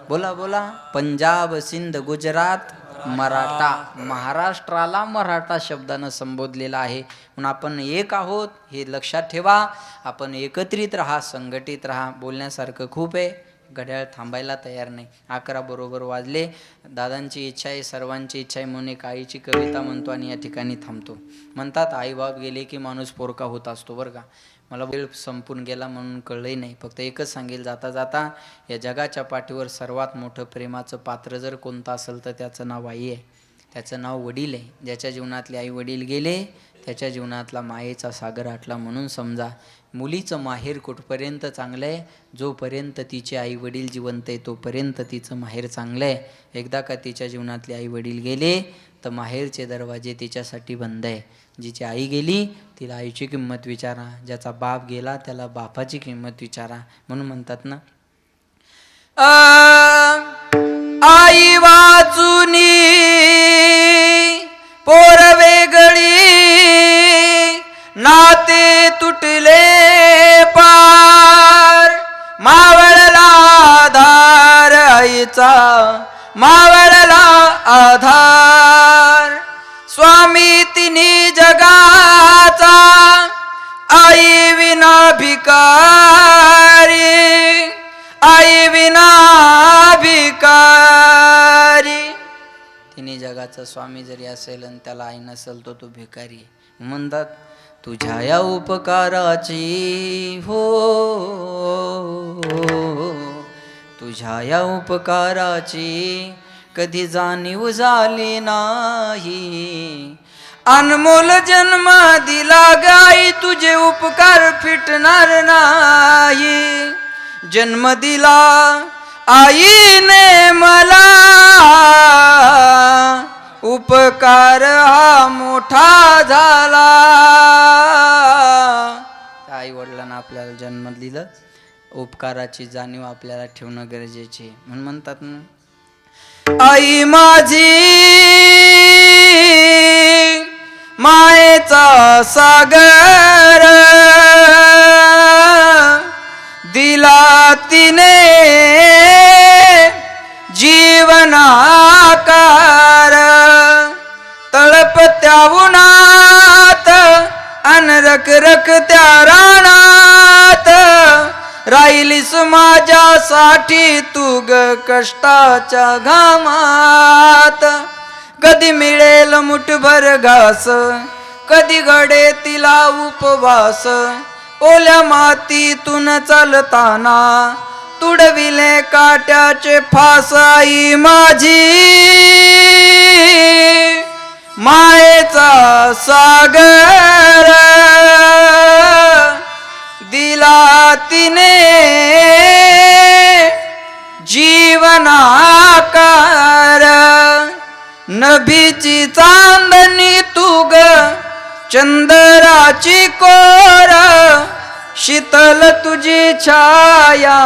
बोला बोला, पंजाब सिंध गुजरात मराठा. महाराष्ट्राला मराठा शब्दानं संबोधलेला आहे. म्हणून आपण एक आहोत हे लक्षात ठेवा. आपण एकत्रित राहा, संघटित राहा. बोलण्यासारखं खूप आहे, घड्याळ थांबायला तयार नाही. 11 बरोबर वाजले. दादांची इच्छा आहे, सर्वांची इच्छा आहे म्हणून एक आईची कविता म्हणतो आणि या ठिकाणी थांबतो. म्हणतात, आईबाप गेले की माणूस पोरका होत असतो. बरं का, मला वेळ संपून गेला म्हणून कळलंही नाही. फक्त एकच सांगेल जाता जाता, या जगाच्या पाठीवर सर्वात मोठं प्रेमाचं पात्र जर कोणतं असेल तर त्याचं नाव आई आहे, त्याचं नाव वडील आहे. ज्याच्या जीवनातले आई वडील गेले त्याच्या जीवनातला मायेचा सागर आटला. म्हणून समजा मुलीचं माहेर कुठपर्यंत चांगलं आहे? जोपर्यंत तिचे आई वडील जिवंत आहे तोपर्यंत तिचं माहेर चांगलं आहे. एकदा का तिच्या जीवनातले आई वडील गेले तर माहेरचे दरवाजे तिच्यासाठी बंद आहे. जिची आई गेली तिला आईची किंमत विचारा, ज्याचा बाप गेला त्याला बापाची किंमत विचारा. म्हणून म्हणतात ना, आई वाचुनी पोर वेगळी, नाते तुटले पार, मावळला आधार आईचा, मावळला आधार. स्वामी तिन्ही जगाचा, आई विना भिकारी, आई विना भिकारी. तिन्ही जगाचा स्वामी जरी असेल आणि त्याला आई नसेल तो भिकारी. म्हणतात, तुझ्या या उपकाराची हो तुझ्या या उपकाराची कधी जाणीव झाली नाही. अनमोल जन्म दिला गाई, तुझे उपकार फिटणार नाही. जन्म दिला आईने मला, उपकार हा मोठा झाला. आई वडिलांना आपल्याला जन्म दिलं, उपकाराची जाणीव आपल्याला ठेवणं गरजेचे आहे. म्हणून म्हणतात ना, आई माझी मायेचा सागर, दिला तिने जीवनाकार. तळपत्या उन्हात अन रखरखत्या रानात, राहिलीस माझ्यासाठी तू ग कष्टाच्या घामात. कधी मिळेल मुठभर घास, कधी घडे तिला उपवास. ओल्या मातीतून चालताना तुडविले काट्याचे फास. आई माझी मायेचा सागर, दिला तिने जीवनाकार. नभीची चांदणी तू ग चंद्राची कोर, शीतल तुझी छाया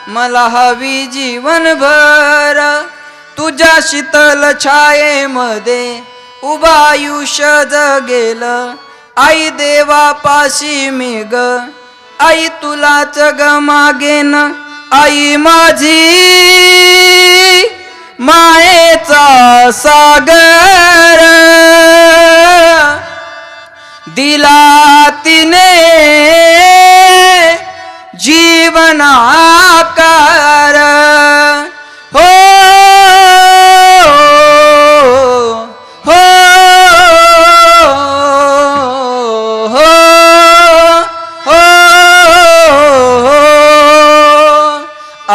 मला हवी जीवनभर. तुझ्या शीतल छायेमध्ये उभा आयुष्य जगेल. आई देवापाशी मी ग, आई तुलाच ग मागेन. आई माझी मायेचा सागर, दिला तिने जीवनाकार. हो हो हो हो आ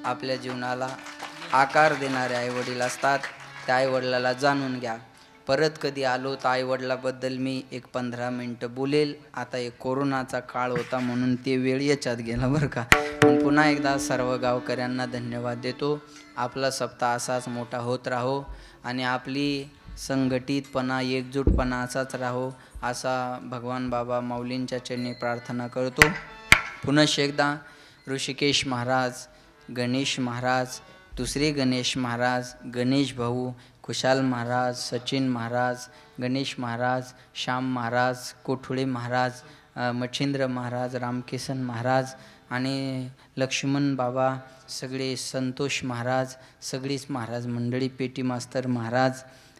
आपल्या जीवनाला आकार देणारे आईवडील असतात. त्या आईवडिलाला जाणून घ्या. परत कधी आलो तर आईवडिलाबद्दल मी एक 15 मिनटं बोलेल. आता एक कोरोनाचा काळ होता म्हणून ते वेळ याच्यात गेला बरं का. पण पुन्हा एकदा सर्व गावकऱ्यांना धन्यवाद देतो. आपला सप्ताह असाच मोठा होत राहो आणि आपली संघटितपणा एकजूटपणा असाच राहो, असा भगवान बाबा माऊलींच्या चरणी प्रार्थना करतो. पुनश एकदा ऋषिकेश महाराज, गणेश महाराज, दुसरे गणेश महाराज, गणेश भाऊ, खुशाल महाराज, सचिन महाराज, गणेश महाराज, श्याम महाराज, कोठुळे महाराज, मच्छिंद्र महाराज, रामकिसन महाराज आणि लक्ष्मण बाबा, सगळे संतोष महाराज, सगळीच महाराज मंडळी, पेटी मास्तर महाराज,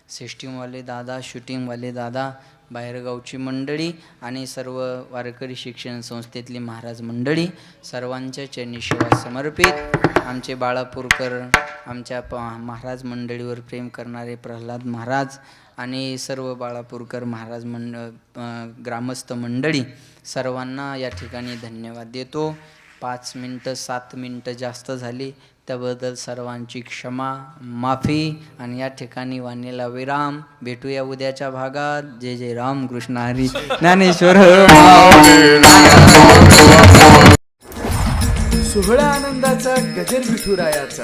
सिस्टीमवाले दादा, शूटिंगवाले दादा, बाहेरगावची मंडळी आणि सर्व वारकरी शिक्षण संस्थेतली महाराज मंडळी, सर्वांच्या चरणी सेवा समर्पित. आमचे बाळापूरकर, आमच्या महाराज मंडळीवर प्रेम करणारे प्रल्हाद महाराज आणि सर्व बाळापूरकर महाराज ग्रामस्थ मंडळी, सर्वांना या ठिकाणी धन्यवाद देतो. 5 मिनटं 7 मिनटं जास्त झाली, त्याबद्दल सर्वांची क्षमा माफी. आणि या ठिकाणी वाणीला विराम. भेटूया उद्याच्या भागात. जय जय राम कृष्ण हरी ज्ञानेश्वर. सोहळा आनंदाचा गजर विठुरायाचा.